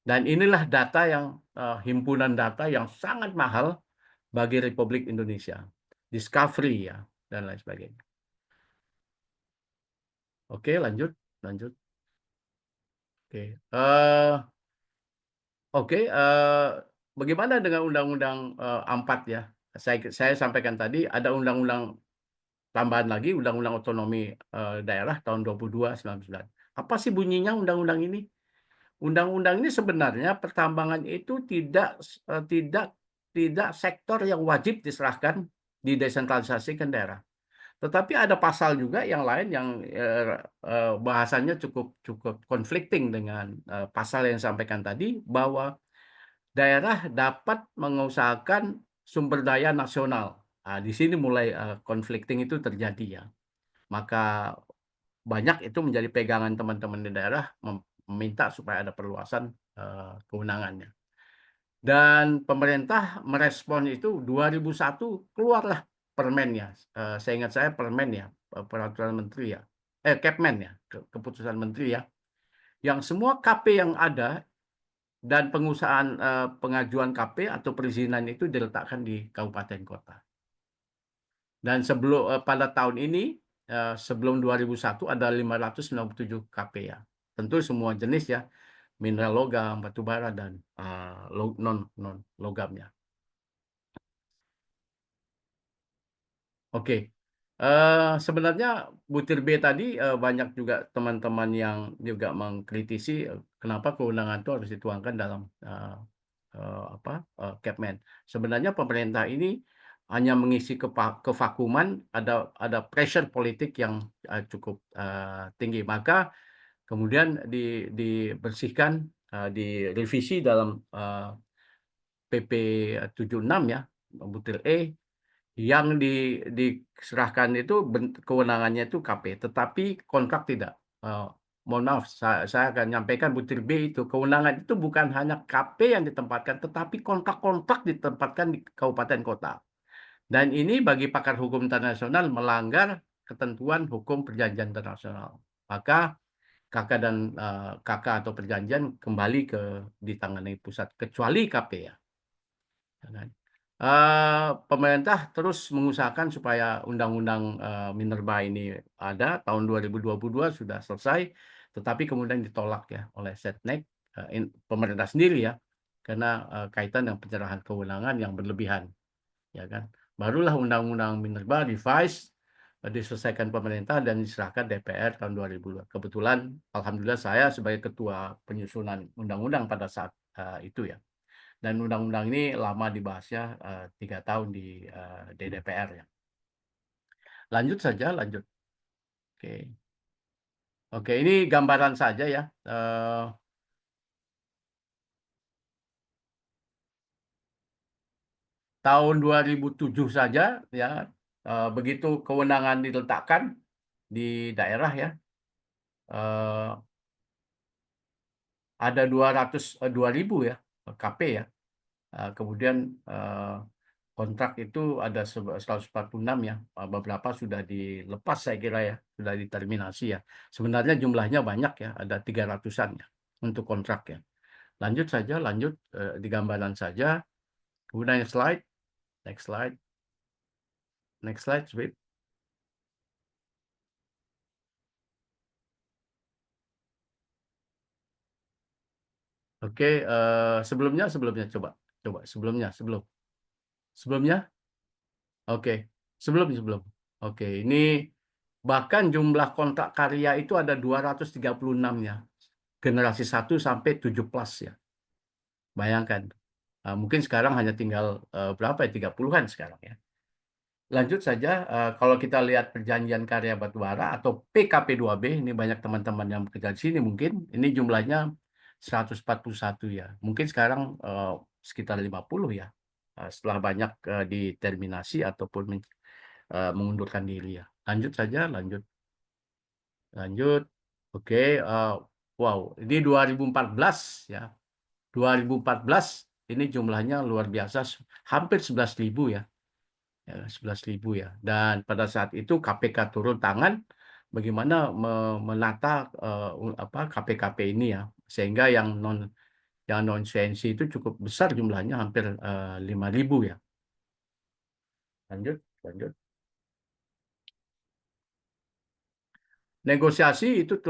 Dan inilah data yang himpunan data yang sangat mahal bagi Republik Indonesia, discovery ya dan lain sebagainya. Oke, lanjut, lanjut. Oke, bagaimana dengan Undang-Undang 4 ya? Saya sampaikan tadi ada undang-undang tambahan lagi, Undang-Undang Otonomi Daerah tahun 22/99. Apa sih bunyinya undang-undang ini? Undang-undang ini sebenarnya pertambangan itu tidak sektor yang wajib diserahkan, didesentralisasikan daerah. Tetapi ada pasal juga yang lain yang bahasanya cukup conflicting dengan pasal yang disampaikan tadi, bahwa daerah dapat mengusahakan sumber daya nasional. Nah, di sini mulai conflicting itu terjadi ya. Maka banyak itu menjadi pegangan teman-teman di daerah meminta supaya ada perluasan kewenangannya. Dan pemerintah merespon itu 2001 keluarlah permennya. Seingat saya permen ya, peraturan menteri ya. Kepmen ya, keputusan menteri ya. Yang semua KP yang ada dan pengajuan KP atau perizinan itu diletakkan di kabupaten kota. Dan pada tahun ini sebelum 2001 ada 597 KP ya. Tentu semua jenis ya, mineral logam, batu bara dan non logamnya. Oke. Sebenarnya butir B tadi banyak juga teman-teman yang juga mengkritisi kenapa kewenangan itu harus dituangkan dalam Kepmen. Sebenarnya pemerintah ini hanya mengisi kevakuman, ada pressure politik yang cukup tinggi. Maka kemudian dibersihkan, direvisi dalam PP 76 ya, butir E, yang diserahkan itu kewenangannya itu KP, tetapi kontrak tidak. Mohon maaf, saya akan menyampaikan butir B itu kewenangan itu bukan hanya KP yang ditempatkan, tetapi kontrak-kontrak ditempatkan di kabupaten kota. Dan ini bagi pakar hukum internasional melanggar ketentuan hukum perjanjian internasional. Maka KK atau perjanjian kembali ditangani pusat, kecuali KP ya. Pemerintah terus mengusahakan supaya undang-undang Minerba ini ada. Tahun 2022 sudah selesai, tetapi kemudian ditolak ya oleh Setnek, pemerintah sendiri ya, karena kaitan dengan penyerahan kewenangan yang berlebihan, ya kan. Barulah undang-undang Minerba revise diselesaikan pemerintah dan diserahkan DPR tahun 2002. Kebetulan, alhamdulillah saya sebagai ketua penyusunan undang-undang pada saat itu ya. Dan undang-undang ini lama dibahasnya 3 tahun di DPR ya. Lanjut saja, lanjut. Oke, oke, ini gambaran saja ya. Tahun 2007 saja ya, begitu kewenangan diletakkan di daerah ya, ada 2.000 ya KP ya. Kemudian kontrak itu ada 146 ya, beberapa sudah dilepas saya kira ya, sudah diterminasi ya. Sebenarnya jumlahnya banyak ya, ada 300-an ya untuk kontrak ya. Lanjut saja, lanjut di gambaran saja. Kemudian slide, next slide, next slide, sweep. Oke, sebelumnya coba sebelumnya. Oke, sebelum. Oke, ini bahkan jumlah kontrak karya itu ada 236 ya. Generasi 1 sampai 7 plus ya. Bayangkan. Mungkin sekarang hanya tinggal berapa ya? 30-an sekarang ya. Lanjut saja, kalau kita lihat perjanjian karya batubara atau PKP2B, ini banyak teman-teman yang bekerja di sini mungkin, ini jumlahnya 141 ya. Mungkin sekarang sekitar 50 ya, setelah banyak diterminasi ataupun mengundurkan diri ya. Lanjut saja, lanjut. Oke, wow, ini 2014 ya. 2014 ini jumlahnya luar biasa, hampir 11.000 ya. 11.000 ya. Dan pada saat itu KPK turun tangan bagaimana menata KP-KP ini ya, sehingga yang non CNC itu cukup besar jumlahnya, hampir 5.000 ya. Lanjut. Negosiasi itu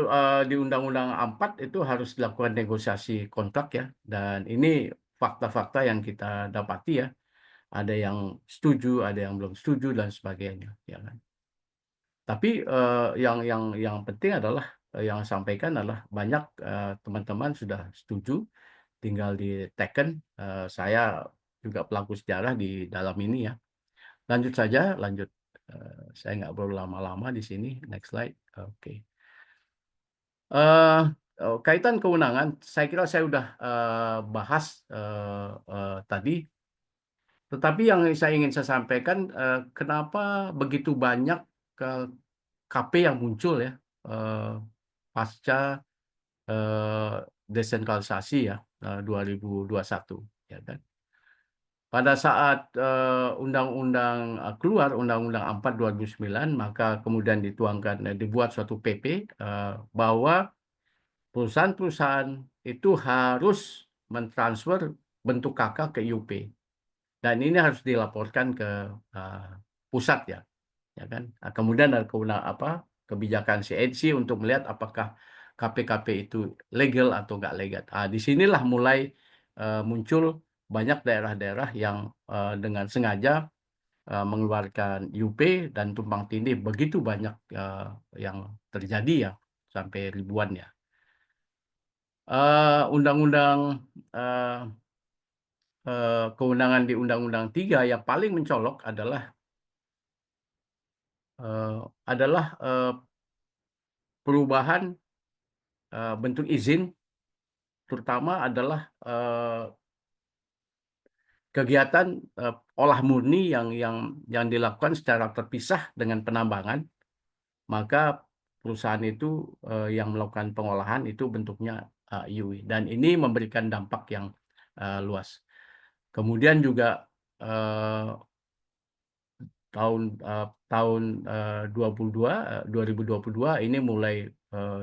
di Undang-Undang 4 itu harus dilakukan negosiasi kontrak ya, dan ini fakta-fakta yang kita dapati ya. Ada yang setuju, ada yang belum setuju dan sebagainya, ya kan. Tapi yang penting adalah yang sampaikan adalah banyak teman-teman sudah setuju, tinggal diteken. Saya juga pelaku sejarah di dalam ini ya. Lanjut saja, lanjut. Saya nggak perlu lama-lama di sini. Next slide. Oke. Kaitan kewenangan, saya kira saya sudah bahas tadi. Tetapi yang saya ingin saya sampaikan, kenapa begitu banyak KP yang muncul ya pasca desentralisasi ya 2021 ya kan. Pada saat undang-undang keluar, Undang-Undang 4 2009, maka kemudian dibuat suatu PP bahwa perusahaan-perusahaan itu harus mentransfer bentuk KK ke IUP. Dan ini harus dilaporkan ke pusat ya kan. Kemudian ada kebijakan CNC untuk melihat apakah KP-KP itu legal atau nggak legal. Disinilah mulai muncul banyak daerah-daerah yang dengan sengaja mengeluarkan UP dan tumpang tindih, begitu banyak yang terjadi ya, sampai ribuan ya. Undang-undang kewenangan di Undang-Undang 3 yang paling mencolok adalah perubahan bentuk izin, terutama adalah kegiatan olah murni yang dilakukan secara terpisah dengan penambangan, maka perusahaan itu yang melakukan pengolahan itu bentuknya IUI, dan ini memberikan dampak yang luas. Kemudian juga tahun 2022 ini mulai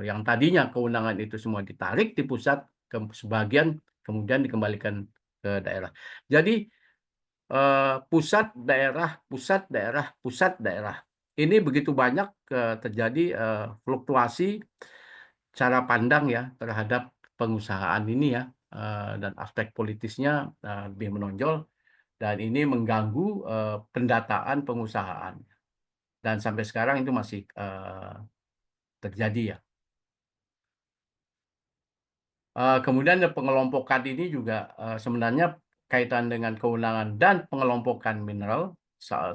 yang tadinya kewenangan itu semua ditarik di pusat ke sebagian, kemudian dikembalikan ke daerah. Jadi pusat daerah ini begitu banyak terjadi fluktuasi cara pandang ya terhadap pengusahaan ini ya, dan aspek politisnya lebih menonjol, dan ini mengganggu pendataan pengusahaan, dan sampai sekarang itu masih terjadi ya. Kemudian pengelompokan ini juga sebenarnya kaitan dengan kewenangan dan pengelompokan mineral.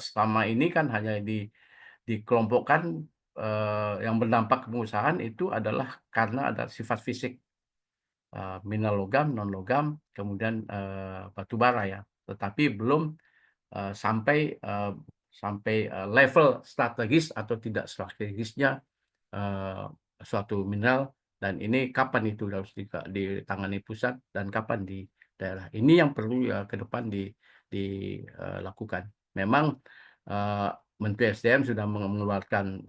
Selama ini kan hanya dikelompokkan yang berdampak ke pengusahaan itu adalah karena ada sifat fisik, mineral logam, non logam, kemudian batu bara ya. Tetapi belum sampai level strategis atau tidak strategisnya suatu mineral, dan ini kapan itu harus ditangani pusat dan kapan daerah. Ini yang perlu ya ke depan dilakukan. Memang Menteri SDM sudah mengeluarkan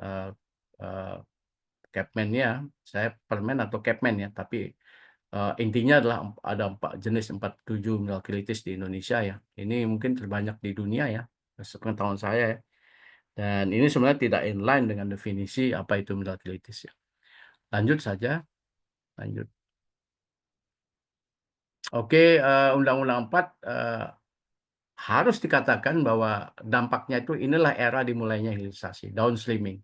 Capman-nya, saya permen atau Capman ya, tapi intinya adalah ada 4 jenis 47 mineral kritis di Indonesia ya. Ini mungkin terbanyak di dunia ya, sepengetahuan saya ya. Dan ini sebenarnya tidak inline dengan definisi apa itu mineral kritis ya. Lanjut saja, lanjut. Oke, Undang-Undang 4 harus dikatakan bahwa dampaknya itu inilah era dimulainya hilirisasi, downstreaming.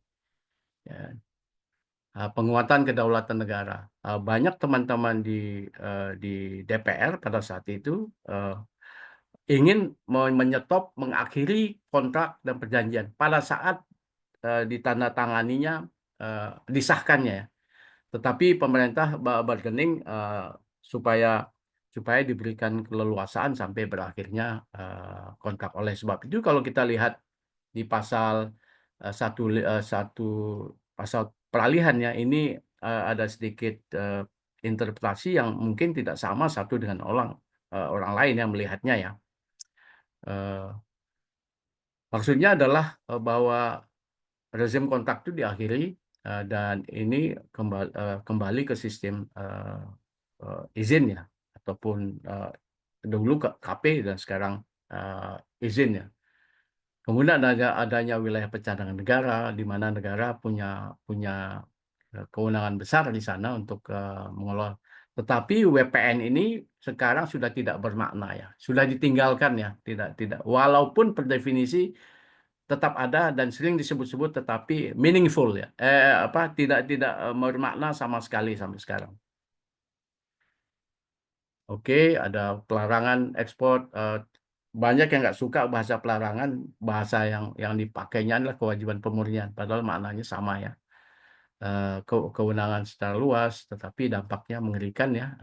Ya. Penguatan kedaulatan negara. Banyak teman-teman di DPR pada saat itu ingin menyetop, mengakhiri kontrak dan perjanjian pada saat ditandatanganinya, disahkannya ya. Tetapi pemerintah bargaining supaya diberikan keleluasaan sampai berakhirnya kontrak. Oleh sebab itu kalau kita lihat di pasal satu pasal peralihan ya, ini ada sedikit interpretasi yang mungkin tidak sama satu dengan orang lain yang melihatnya ya. Maksudnya adalah bahwa rezim kontrak itu diakhiri dan ini kembali ke sistem izin ya, ataupun dulu KP dan sekarang izin ya. Kemudian adanya wilayah percadangan negara, di mana negara punya kewenangan besar di sana untuk mengelola. Tetapi WPN ini sekarang sudah tidak bermakna ya, sudah ditinggalkan ya, tidak. Walaupun per definisi tetap ada dan sering disebut-sebut, tetapi meaningful ya, tidak bermakna sama sekali sampai sekarang. Oke, ada pelarangan ekspor. Banyak yang nggak suka bahasa pelarangan, bahasa yang dipakainya adalah kewajiban pemurnian, padahal maknanya sama ya. Kewenangan secara luas, tetapi dampaknya mengerikan ya.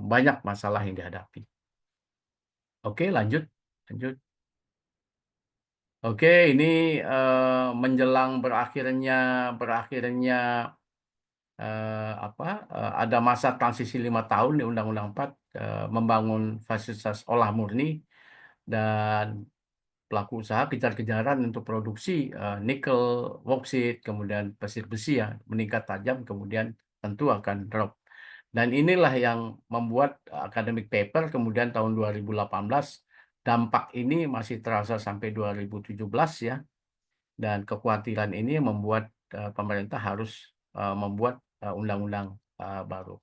Banyak masalah yang dihadapi. Oke, lanjut. Oke, ini menjelang berakhirnya ada masa transisi 5 tahun di Undang-Undang 4 membangun fasilitas olah murni, dan pelaku usaha kejar-kejaran untuk produksi nikel, boksit, kemudian pasir besi ya meningkat tajam, kemudian tentu akan drop. Dan inilah yang membuat academic paper kemudian tahun 2018 dampak ini masih terasa sampai 2017 ya. Dan kekhawatiran ini membuat pemerintah harus membuat undang-undang baru.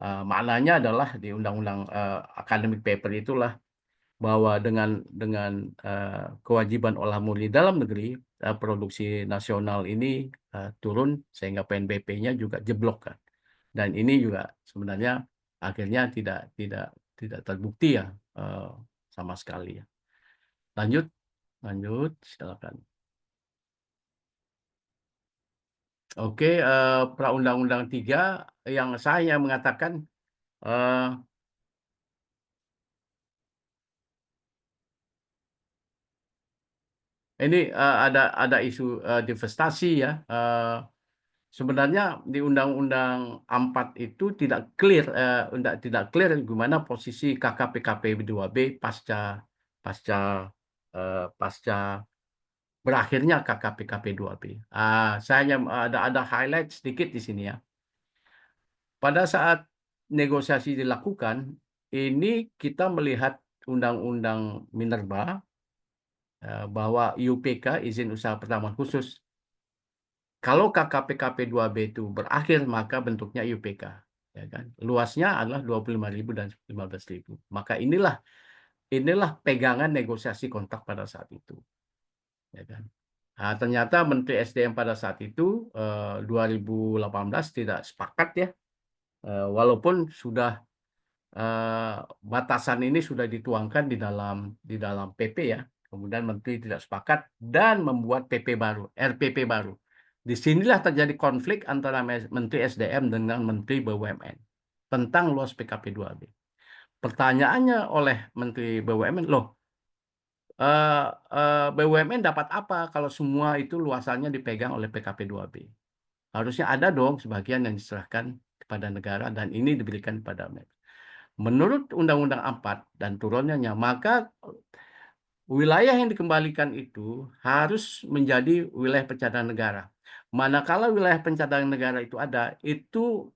Maknanya adalah di undang-undang academic paper itulah bahwa dengan kewajiban olah murni dalam negeri, produksi nasional ini turun sehingga PNBP-nya juga jeblok kan. Dan ini juga sebenarnya akhirnya tidak terbukti ya sama sekali ya. Lanjut, silakan. Oke, Pra-Undang-Undang 3 yang saya mengatakan ini ada isu divestasi ya. Sebenarnya di Undang-Undang 4 itu tidak clear gimana posisi KKP-KP 2B pasca berakhirnya KKP-KP 2B. Saya hanya ada highlight sedikit di sini ya. Pada saat negosiasi dilakukan, ini kita melihat Undang-Undang Minerba bahwa IUPK, izin usaha pertambangan khusus, kalau KKP-KP 2B itu berakhir maka bentuknya IUPK, ya kan? Luasnya adalah 25.000 dan 15.000. Maka inilah pegangan negosiasi kontrak pada saat itu, ya kan? Ternyata Menteri SDM pada saat itu 2018 tidak sepakat ya, walaupun sudah batasan ini sudah dituangkan di dalam PP ya. Kemudian Menteri tidak sepakat dan membuat PP baru, RPP baru. Disinilah terjadi konflik antara Menteri SDM dengan Menteri BUMN tentang luas PKP 2B. Pertanyaannya oleh Menteri BUMN, loh, BUMN dapat apa kalau semua itu luasannya dipegang oleh PKP 2B? Harusnya ada dong sebagian yang diserahkan kepada negara dan ini diberikan kepada MEP. Menurut Undang-Undang 4 dan turunannya, maka wilayah yang dikembalikan itu harus menjadi wilayah pencadangan negara. Manakala wilayah pencadangan negara itu ada, itu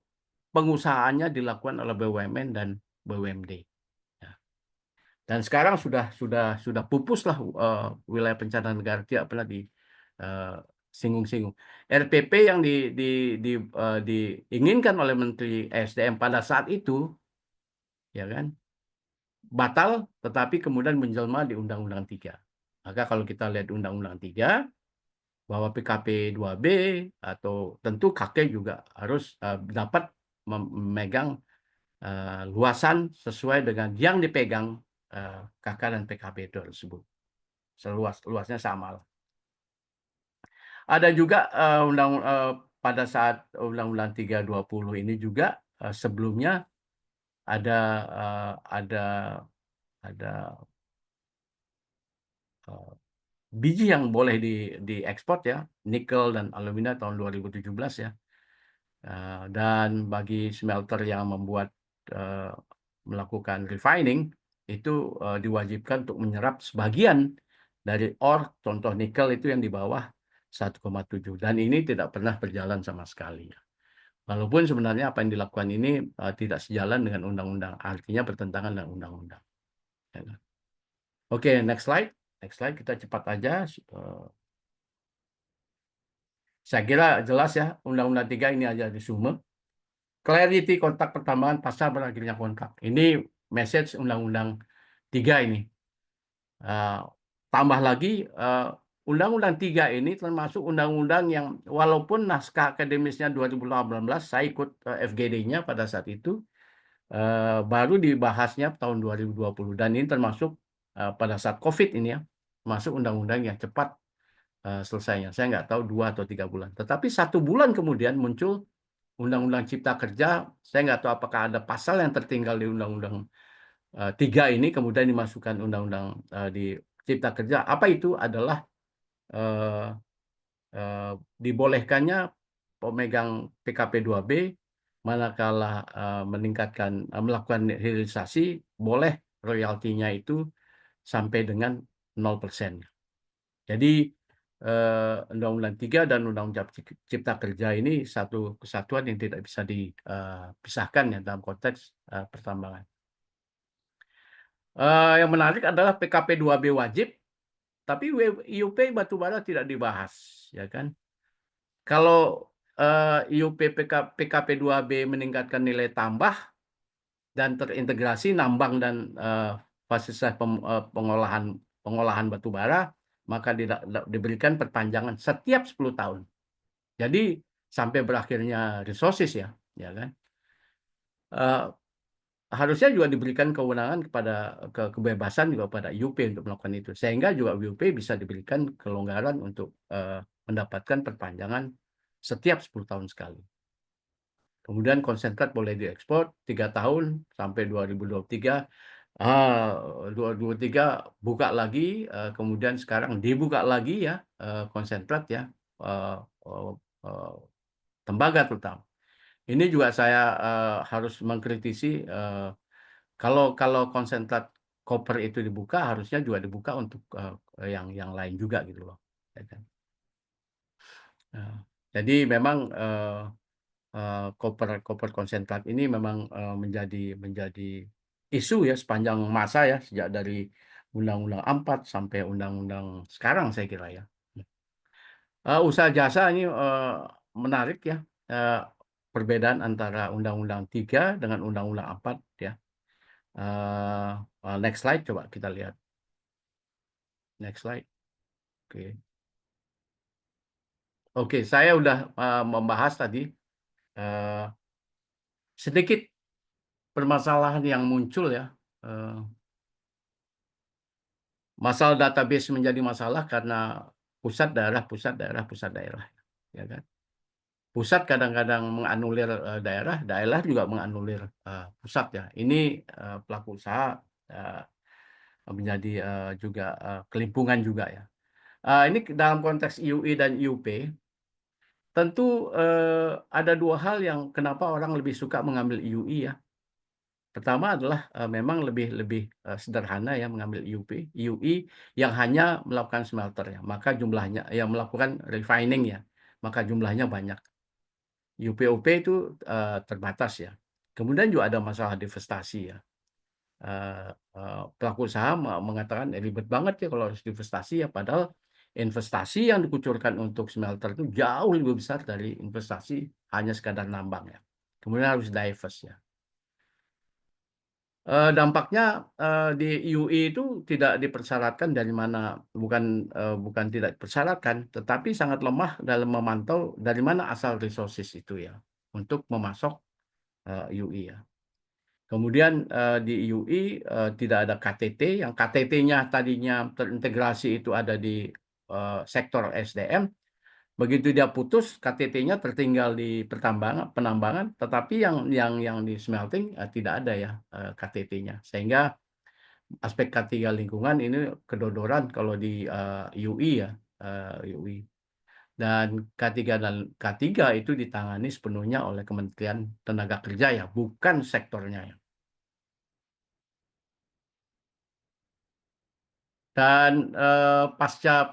pengusahaannya dilakukan oleh BUMN dan BUMD. Ya. Dan sekarang sudah pupuslah wilayah pencadangan negara, tidak pernah disinggung-singgung. RPP yang diinginkan oleh Menteri SDM pada saat itu, ya kan, batal, tetapi kemudian menjelma di Undang-Undang 3. Maka kalau kita lihat Undang-Undang 3, bahwa PKP 2B atau tentu kakek juga harus dapat memegang luasan sesuai dengan yang dipegang KK dan PKP tersebut. Seluas-luasnya sama lah. Ada juga pada saat Undang-Undang 320 ini juga sebelumnya ada biji yang boleh diekspor ya, nikel dan alumina tahun 2017 ya. Dan bagi smelter yang melakukan refining itu diwajibkan untuk menyerap sebagian dari ore, contoh nikel itu yang di bawah 1,7, dan ini tidak pernah berjalan sama sekali. Walaupun sebenarnya apa yang dilakukan ini tidak sejalan dengan undang-undang, artinya bertentangan dengan undang-undang. Oke, next slide. Next slide, kita cepat aja. Saya kira jelas ya, Undang-Undang 3 ini aja di sumber. Clarity kontak pertambangan pasca berakhirnya kontrak. Ini message Undang-Undang 3 ini. Tambah lagi, Undang-Undang 3 ini termasuk undang-undang yang walaupun naskah akademisnya 2018, saya ikut FGD-nya pada saat itu, baru dibahasnya tahun 2020. Dan ini termasuk pada saat COVID ini ya, masuk undang-undang yang cepat selesainya. Saya nggak tahu 2 atau 3 bulan. Tetapi 1 bulan kemudian muncul Undang-Undang Cipta Kerja. Saya nggak tahu apakah ada pasal yang tertinggal di Undang-Undang 3 ini kemudian dimasukkan Undang-Undang di Cipta Kerja. Apa itu? Adalah dibolehkannya pemegang PKP 2B manakala melakukan hilirisasi, boleh royaltinya itu sampai dengan 0%. Jadi Undang-Undang 3 dan Undang-Undang Cipta Kerja ini satu kesatuan yang tidak bisa dipisahkan ya dalam konteks pertambangan. Yang menarik adalah PKP 2B wajib, tapi IUP batubara tidak dibahas, ya kan? Kalau IUP PKP 2B meningkatkan nilai tambah dan terintegrasi nambang dan fasilitas pengolahan batubara, maka diberikan perpanjangan setiap 10 tahun. Jadi sampai berakhirnya resources ya kan. Harusnya juga diberikan kewenangan kebebasan juga pada IUP untuk melakukan itu, sehingga juga IUP bisa diberikan kelonggaran untuk mendapatkan perpanjangan setiap 10 tahun sekali. Kemudian konsentrat boleh diekspor 3 tahun sampai 2023. 2023 buka lagi, kemudian sekarang dibuka lagi ya konsentrat ya, tembaga terutama. Ini juga saya harus mengkritisi, kalau konsentrat koper itu dibuka, harusnya juga dibuka untuk yang lain juga gitu loh. Jadi memang koper konsentrat ini memang menjadi isu ya sepanjang masa ya, sejak dari Undang-Undang 4 sampai Undang-Undang sekarang saya kira ya. Usaha jasa ini menarik ya, perbedaan antara Undang-Undang 3 dengan Undang-Undang 4 ya. Next slide, coba kita lihat. Next slide. Oke, saya udah membahas tadi sedikit permasalahan yang muncul ya. Masalah database menjadi masalah karena pusat daerah, ya kan? Pusat kadang-kadang menganulir daerah, daerah juga menganulir pusat ya. Ini pelaku usaha menjadi juga kelimpungan juga ya. Ini dalam konteks IUI dan IUP, tentu ada 2 hal yang kenapa orang lebih suka mengambil IUI ya. Pertama adalah memang lebih sederhana ya mengambil UI yang hanya melakukan smelter ya, maka jumlahnya yang melakukan refining ya, maka jumlahnya banyak. UPOP itu terbatas ya. Kemudian juga ada masalah divestasi ya. Pelaku usaha mengatakan ribet banget ya kalau harus divestasi ya, padahal investasi yang dikucurkan untuk smelter itu jauh lebih besar dari investasi hanya sekadar nambang ya. Kemudian harus divest ya. Dampaknya di UI itu tidak dipersyaratkan dari mana, bukan tidak dipersyaratkan, tetapi sangat lemah dalam memantau dari mana asal resources itu ya, untuk memasok UI ya. Kemudian di UI tidak ada KTT, yang KTT-nya tadinya terintegrasi itu ada di sektor SDM. Begitu dia putus, KTT-nya tertinggal di penambangan, tetapi yang di smelting tidak ada ya KTT-nya. Sehingga aspek K3 lingkungan ini kedodoran kalau di UI ya, UI. Dan K3 dan K3 itu ditangani sepenuhnya oleh Kementerian Tenaga Kerja ya, bukan sektornya ya. Dan pasca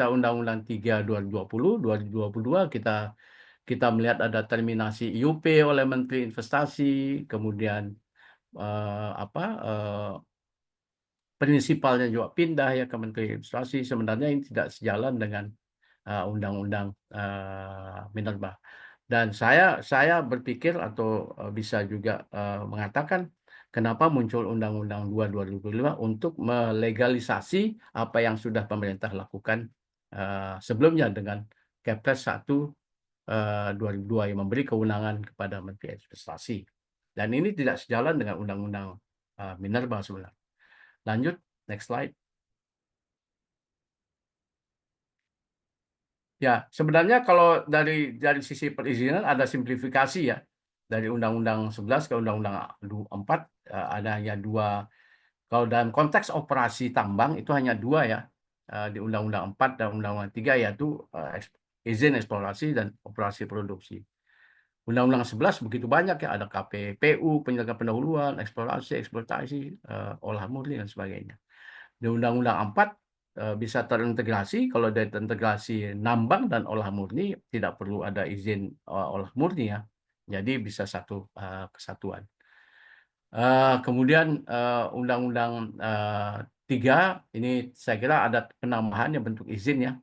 Undang-Undang 3 2022 kita melihat ada terminasi IUP oleh Menteri Investasi, kemudian prinsipalnya juga pindah ya ke Menteri Investasi. Sebenarnya ini tidak sejalan dengan Undang-Undang Minerba. Dan saya berpikir atau bisa juga mengatakan kenapa muncul Undang-Undang 2 2005 untuk melegalisasi apa yang sudah pemerintah lakukan sebelumnya dengan Kepres 1 2002 yang memberi kewenangan kepada Menteri Investasi. Dan ini tidak sejalan dengan Undang-Undang Minerba sebenarnya. Lanjut, next slide. Ya, sebenarnya kalau dari sisi perizinan ada simplifikasi ya. Dari Undang-Undang 11 ke Undang-Undang 4 ada hanya dua. Kalau dalam konteks operasi tambang itu hanya dua ya. Di Undang-Undang 4 dan Undang-Undang 3 yaitu izin eksplorasi dan operasi produksi. Undang-Undang 11 begitu banyak ya, ada KPPU, penyelenggaraan pendahuluan, eksplorasi, eksploitasi, olah murni dan sebagainya. Di Undang-Undang 4 bisa terintegrasi, kalau ada terintegrasi nambang dan olah murni tidak perlu ada izin olah murni ya. Jadi bisa satu kesatuan. Kemudian Undang-Undang 3 ini saya kira ada penambahan yang bentuk izin ya.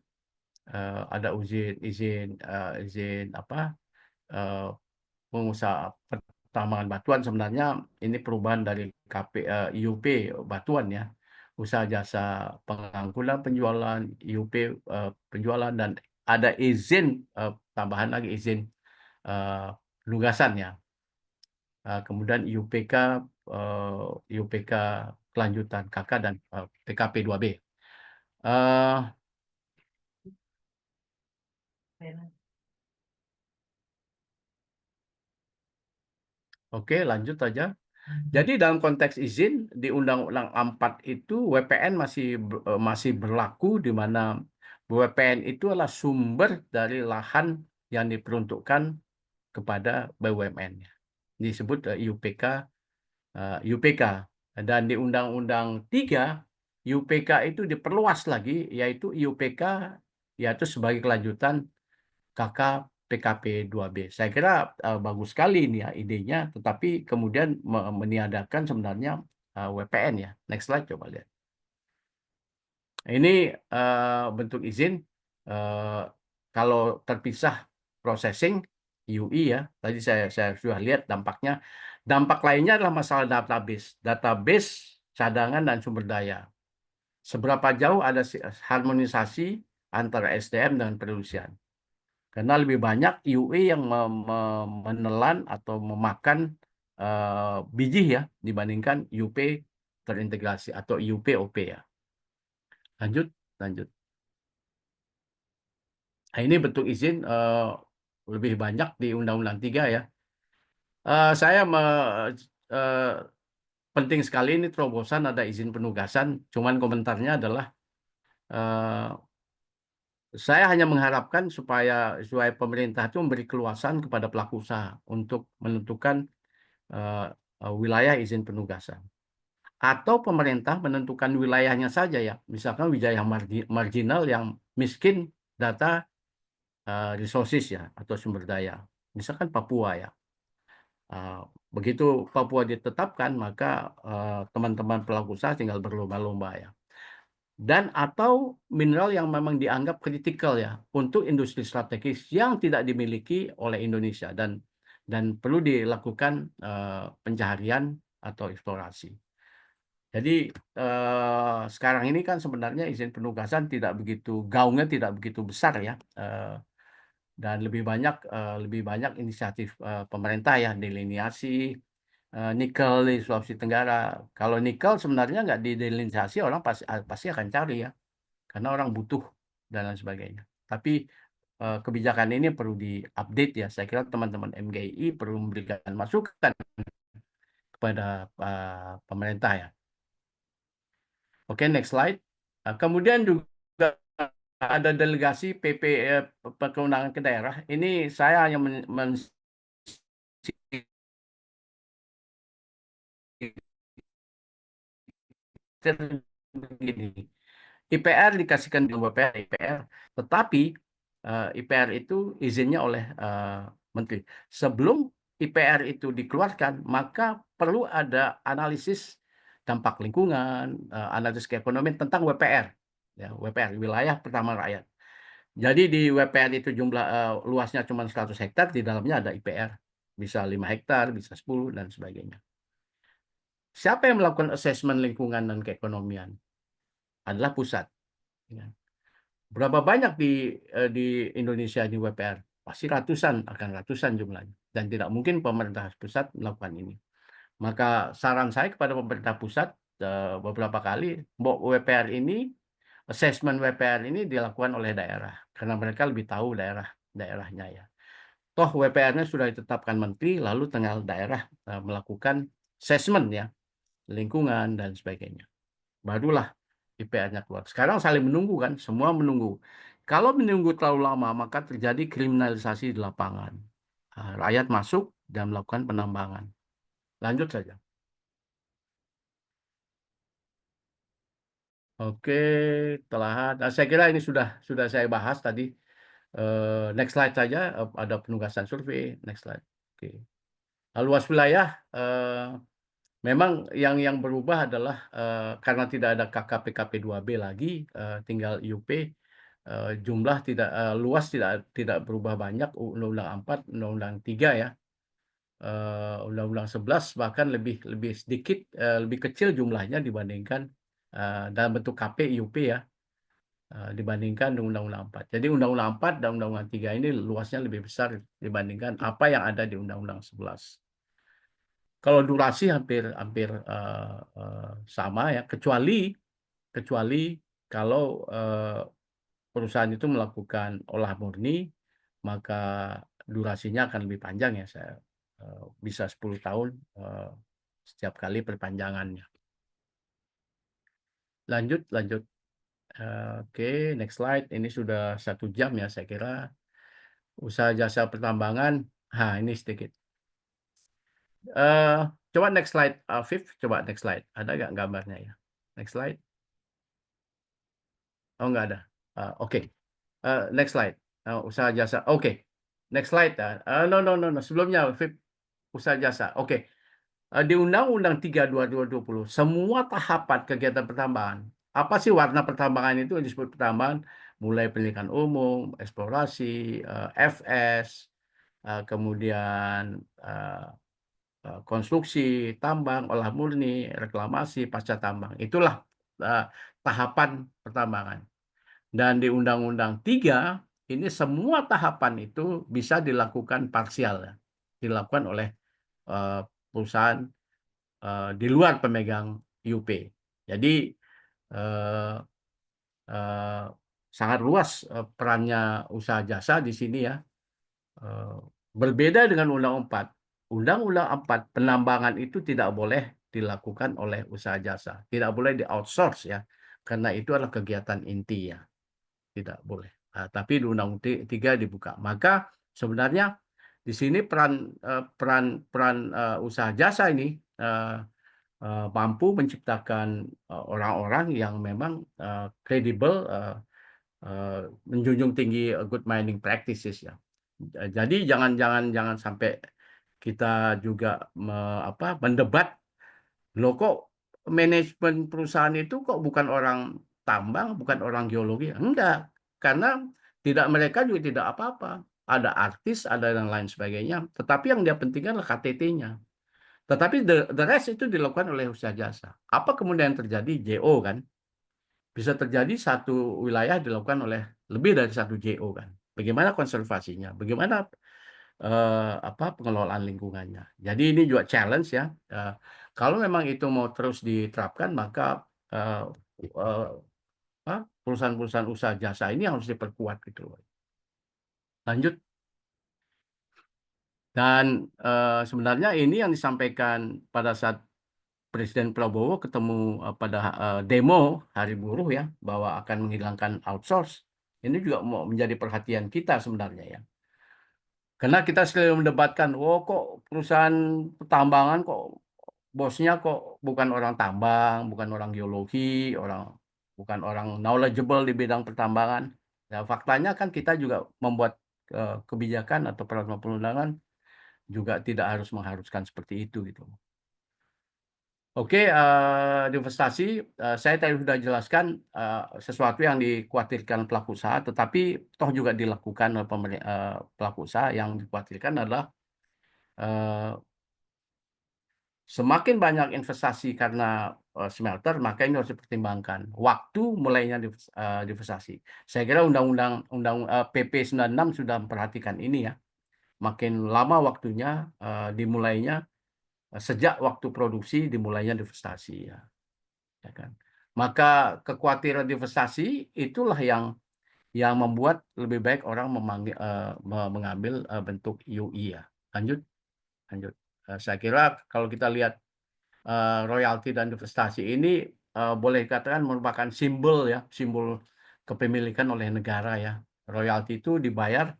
Ada izin apa? Pengusaha pertambangan batuan, sebenarnya ini perubahan dari IUP batuan ya, usaha jasa pengangkutan penjualan, IUP penjualan, dan ada izin tambahan lagi izin penugasan ya. Kemudian IUPK kelanjutan KK dan PKP 2B. Oke, lanjut aja. Jadi dalam konteks izin di Undang-Undang 4 itu WPN masih berlaku, di mana WPN itu adalah sumber dari lahan yang diperuntukkan kepada BUMN. Disebut UPK. Dan di Undang-Undang 3 UPK itu diperluas lagi, yaitu UPK yaitu sebagai kelanjutan KK PKP 2B. Saya kira bagus sekali ini ya idenya, tetapi kemudian meniadakan sebenarnya WPN ya. Next slide coba lihat. Ini bentuk izin kalau terpisah processing UI ya. Tadi saya sudah lihat dampaknya. Dampak lainnya adalah masalah database cadangan dan sumber daya. Seberapa jauh ada harmonisasi antara SDM dan produksian. Karena lebih banyak UI yang menelan atau memakan biji ya dibandingkan UP terintegrasi atau UPOP ya. Lanjut. Nah, ini bentuk izin lebih banyak di Undang-Undang 3 ya. Saya penting sekali ini terobosan ada izin penugasan. Cuman komentarnya adalah saya hanya mengharapkan supaya pemerintah itu memberi keluasan kepada pelaku usaha untuk menentukan wilayah izin penugasan. Atau pemerintah menentukan wilayahnya saja ya, misalkan wilayah marginal yang miskin data resources ya atau sumber daya, misalkan Papua ya. Begitu Papua ditetapkan, maka teman-teman pelaku usaha tinggal berlomba-lomba ya. Dan atau mineral yang memang dianggap kritikal ya untuk industri strategis yang tidak dimiliki oleh Indonesia dan perlu dilakukan pencaharian atau eksplorasi. Jadi sekarang ini kan sebenarnya izin penugasan gaungnya tidak begitu besar ya. Dan lebih banyak inisiatif pemerintah ya, deliniasi nikel di Sulawesi Tenggara. Kalau nikel sebenarnya nggak didelinisasi, orang pasti akan cari ya, karena orang butuh dan lain sebagainya. Tapi kebijakan ini perlu diupdate ya. Saya kira teman-teman MGI perlu memberikan masukan kepada pemerintah ya. Oke, next slide. Kemudian juga ada delegasi PP perkeundangan ke daerah. Ini saya hanya begini. IPR dikasihkan di WPR IPR, tetapi IPR itu izinnya oleh menteri. Sebelum IPR itu dikeluarkan, maka perlu ada analisis dampak lingkungan, analisis keekonomian tentang WPR, ya, WPR wilayah pertama rakyat. Jadi di WPR itu jumlah luasnya cuma 100 hektar, di dalamnya ada IPR, bisa 5 hektar, bisa 10 dan sebagainya. Siapa yang melakukan asesmen lingkungan dan keekonomian? Adalah pusat. Ya. Berapa banyak di Indonesia di WPR? Pasti akan ratusan jumlahnya. Dan tidak mungkin pemerintah pusat melakukan ini. Maka saran saya kepada pemerintah pusat beberapa kali, asesmen WPR ini dilakukan oleh daerah. Karena mereka lebih tahu daerahnya ya. Toh WPR-nya sudah ditetapkan menteri, lalu tinggal daerah melakukan asesmen ya, lingkungan dan sebagainya. Barulah IPR-nya keluar. Sekarang saling menunggu kan, semua menunggu. Kalau menunggu terlalu lama, maka terjadi kriminalisasi di lapangan. Rakyat masuk dan melakukan penambangan. Lanjut saja. Oke, saya kira ini sudah saya bahas tadi. Next slide saja, ada penugasan survei. Next slide. Oke. Luas wilayah, memang yang berubah adalah karena tidak ada KKP 2B lagi, tinggal IUP, jumlah luas tidak berubah banyak. Undang-Undang 4, Undang-Undang 3 ya, Undang-Undang 11 bahkan lebih sedikit, lebih kecil jumlahnya dibandingkan dalam bentuk KP IUP ya, dibandingkan Undang-Undang 4. Jadi Undang-Undang 4 dan Undang-Undang 3 ini luasnya lebih besar dibandingkan apa yang ada di Undang-Undang 11. Kalau durasi hampir sama ya, kecuali kalau perusahaan itu melakukan olah murni, maka durasinya akan lebih panjang ya, bisa 10 tahun setiap kali perpanjangannya. Lanjut. Oke, next slide. Ini sudah 1 jam ya saya kira. Usaha jasa pertambangan, ini sedikit. Coba next slide, Viv, coba next slide. Ada nggak gambarnya ya? Next slide. Oh, nggak ada. Oke. Next slide. Usaha jasa. Oke. Next slide. No. Sebelumnya, Viv, usaha jasa. Oke. Di Undang-Undang 3 2020, semua tahapan kegiatan pertambangan. Apa sih warna pertambangan itu yang disebut pertambangan? Mulai pendidikan umum, eksplorasi, FS, kemudian konstruksi, tambang, olah murni, reklamasi, pasca tambang. Itulah tahapan pertambangan. Dan di Undang-Undang 3, ini semua tahapan itu bisa dilakukan parsial, ya. Dilakukan oleh perusahaan di luar pemegang IUP. Jadi sangat luas perannya usaha jasa di sini ya. Berbeda dengan Undang-Undang 4. Undang-Undang 4 penambangan itu tidak boleh dilakukan oleh usaha jasa, tidak boleh di-outsource ya, karena itu adalah kegiatan inti ya, tidak boleh. Tapi di Undang-Undang 3 dibuka. Maka sebenarnya di sini peran usaha jasa ini mampu menciptakan orang-orang yang memang kredibel, menjunjung tinggi good mining practices ya. Jadi jangan sampai kita juga mendebat, loh kok manajemen perusahaan itu kok bukan orang tambang, bukan orang geologi. Enggak, karena mereka juga tidak apa-apa. Ada artis, ada dan lain sebagainya. Tetapi yang dia pentingkan adalah KTT-nya. Tetapi the rest itu dilakukan oleh usaha jasa. Apa kemudian terjadi? JO kan? Bisa terjadi satu wilayah dilakukan oleh lebih dari satu JO kan? Bagaimana konservasinya? Bagaimana pengelolaan lingkungannya? Jadi ini juga challenge ya. Kalau memang itu mau terus diterapkan, maka perusahaan-perusahaan usaha jasa ini harus diperkuat gitu. Lanjut. Dan sebenarnya ini yang disampaikan pada saat Presiden Prabowo ketemu pada demo Hari Buruh ya, bahwa akan menghilangkan outsource. Ini juga mau menjadi perhatian kita sebenarnya ya. Karena kita selalu mendebatkan, oh kok perusahaan pertambangan kok bosnya kok bukan orang tambang, bukan orang geologi, bukan orang knowledgeable di bidang pertambangan. Nah, faktanya kan kita juga membuat kebijakan atau peraturan perundangan juga tidak mengharuskan seperti itu gitu. Oke, divestasi, saya tadi sudah jelaskan sesuatu yang dikhawatirkan pelaku usaha, tetapi toh juga dilakukan oleh pelaku usaha. Yang dikhawatirkan adalah semakin banyak investasi karena smelter, maka ini harus dipertimbangkan. Waktu mulainya divestasi. Saya kira PP 96 sudah memperhatikan ini ya. Makin lama waktunya dimulainya, sejak waktu produksi dimulainya divestasi ya. Ya kan? Maka kekhawatiran divestasi itulah yang membuat lebih baik orang mengambil bentuk UI ya. Lanjut. Saya kira kalau kita lihat royalti dan divestasi ini boleh dikatakan merupakan simbol ya, simbol kepemilikan oleh negara ya. Royalti itu dibayar,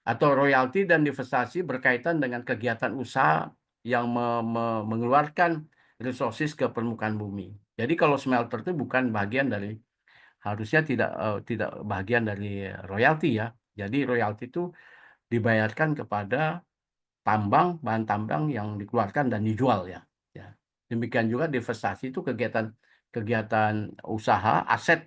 atau royalti dan divestasi berkaitan dengan kegiatan usaha yang mengeluarkan resources ke permukaan bumi. Jadi kalau smelter itu bukan bagian dari, harusnya tidak bagian dari royalti ya. Jadi royalti itu dibayarkan kepada bahan tambang yang dikeluarkan dan dijual ya. Demikian juga divestasi itu kegiatan usaha aset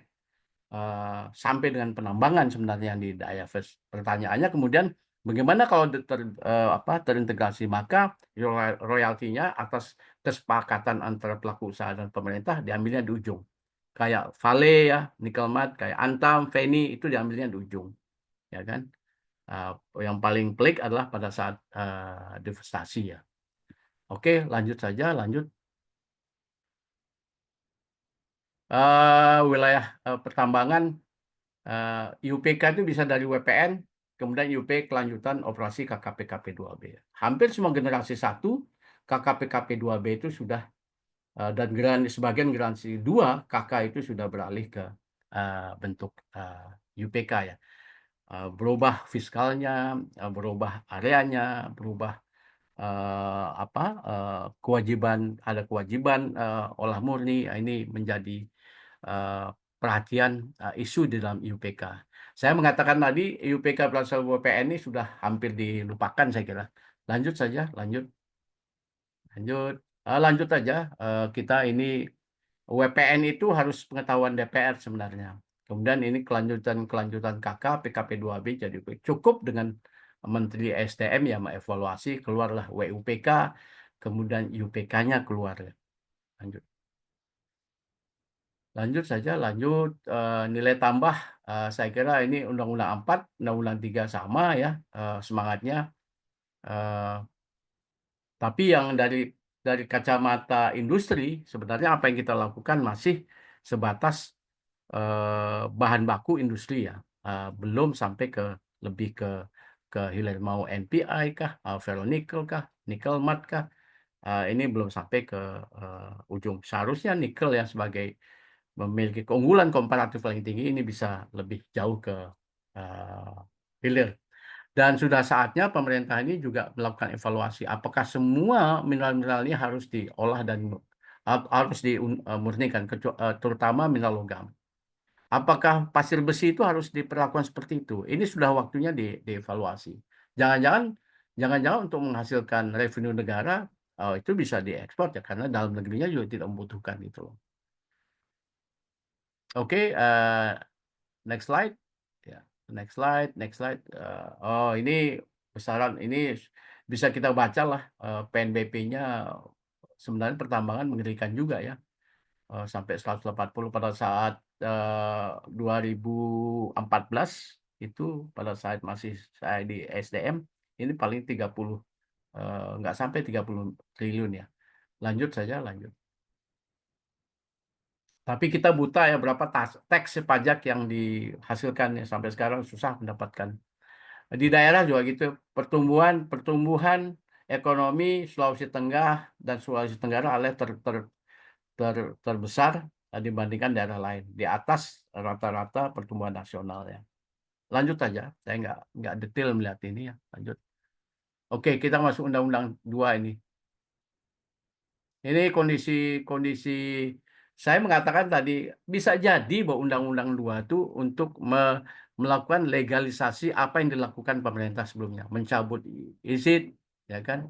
sampai dengan penambangan sebenarnya yang divest. Pertanyaannya kemudian bagaimana kalau terintegrasi, maka royaltinya atas kesepakatan antara pelaku usaha dan pemerintah diambilnya di ujung. Kayak Vale ya, Nickelmat, kayak Antam, Feni itu diambilnya di ujung, ya kan? Yang paling pelik adalah pada saat divestasi ya. Oke, lanjut saja, lanjut. Wilayah pertambangan, IUPK itu bisa dari WPN, kemudian IUP kelanjutan operasi KKP-KP 2B. Hampir semua generasi 1 KKP-KP 2B itu sudah, dan sebagian generasi 2 KK itu sudah beralih ke bentuk IUPK ya. Berubah fiskalnya, berubah areanya, berubah ada kewajiban olah murni. Ini menjadi perhatian isu di dalam IUPK. Saya mengatakan tadi IUPK berdasarkan WPN ini sudah hampir dilupakan saya kira. Lanjut saja, lanjut aja. Kita ini WPN itu harus pengetahuan DPR sebenarnya. Kemudian ini kelanjutan KK, PKP 2B jadi cukup dengan Menteri SDM yang mengevaluasi, keluarlah WUPK, kemudian IUPK-nya keluar. Lanjut saja, nilai tambah. Saya kira ini Undang-Undang 4, Undang-Undang 3 sama ya semangatnya. Tapi yang dari kacamata industri, sebenarnya apa yang kita lakukan masih sebatas bahan baku industri ya, belum sampai lebih ke hilir mau NPI kah, ferronickel kah, nickel matte kah, ini belum sampai ke ujung. Seharusnya nikel ya sebagai memiliki keunggulan komparatif paling tinggi ini bisa lebih jauh ke hilir. Dan sudah saatnya pemerintah ini juga melakukan evaluasi apakah semua mineral-mineral ini harus diolah dan harus dimurnikan, terutama mineral logam. Apakah pasir besi itu harus diperlakukan seperti itu? Ini sudah waktunya dievaluasi. Jangan-jangan untuk menghasilkan revenue negara itu bisa diekspor ya, karena dalam negerinya juga tidak membutuhkan itu loh. Oke, next slide. Ya, next slide. Oh, ini besaran ini bisa kita baca lah, PNBP-nya sebenarnya pertambangan mengerikan juga ya. Sampai 180 pada saat 2014 itu, pada saat masih saya di SDM, ini paling 30, nggak sampai 30 triliun ya. Lanjut saja, lanjut. Tapi kita buta ya berapa tax pajak yang dihasilkan ya, sampai sekarang susah mendapatkan. Di daerah juga gitu, pertumbuhan ekonomi Sulawesi Tengah dan Sulawesi Tenggara adalah terbesar dibandingkan daerah lain, di atas rata-rata pertumbuhan nasional ya. Lanjut aja, saya nggak detail melihat ini ya. Lanjut. Oke, kita masuk Undang-Undang 2 ini. Ini kondisi saya mengatakan tadi bisa jadi bahwa Undang-Undang 2 itu untuk melakukan legalisasi apa yang dilakukan pemerintah sebelumnya, mencabut izin, ya kan?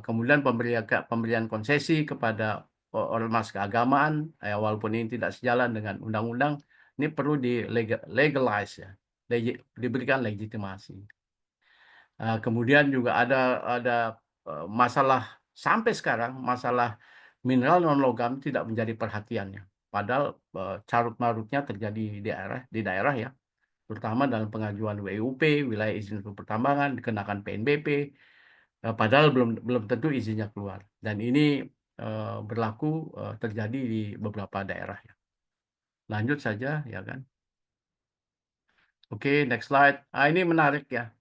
Kemudian pemberian konsesi kepada ormas keagamaan, walaupun ini tidak sejalan dengan undang-undang, ini perlu legalize ya, diberikan legitimasi. Kemudian juga ada masalah sampai sekarang, masalah mineral non logam tidak menjadi perhatiannya. Padahal carut marutnya terjadi di daerah ya, terutama dalam pengajuan WUP, wilayah izin untuk pertambangan, dikenakan PNBP. Padahal belum tentu izinnya keluar. Dan ini berlaku terjadi di beberapa daerah ya. Lanjut saja ya kan. Oke, next slide. Ini menarik ya.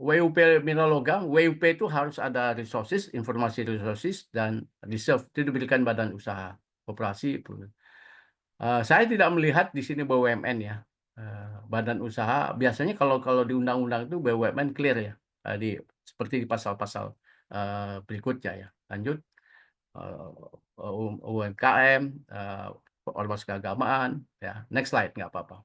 WUP mineral logam, WUP itu harus ada resources, informasi resources dan reserve itu diberikan badan usaha koperasi. Saya tidak melihat di sini BUMN ya. Badan usaha biasanya kalau di undang-undang itu BUMN clear ya, seperti di pasal-pasal berikutnya ya. Lanjut, UMKM, ormas keagamaan ya. Next slide, nggak apa-apa.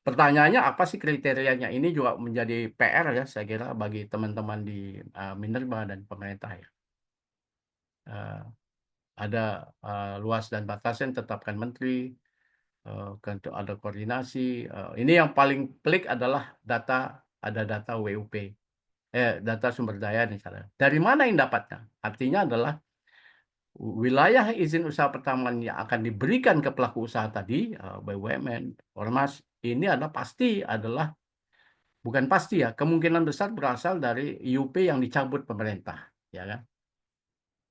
Pertanyaannya apa sih kriterianya? Ini juga menjadi PR ya, saya kira bagi teman-teman di Minerba dan pemerintah ya. Ada luas dan batasan tetapkan menteri, ada koordinasi. Ini yang paling pelik adalah ada data WUP, data sumber daya misalnya. Dari mana yang dapatnya? Artinya adalah wilayah izin usaha pertambangan yang akan diberikan ke pelaku usaha tadi, BUMN, ormas, ini adalah bukan pasti ya, kemungkinan besar berasal dari IUP yang dicabut pemerintah, ya kan?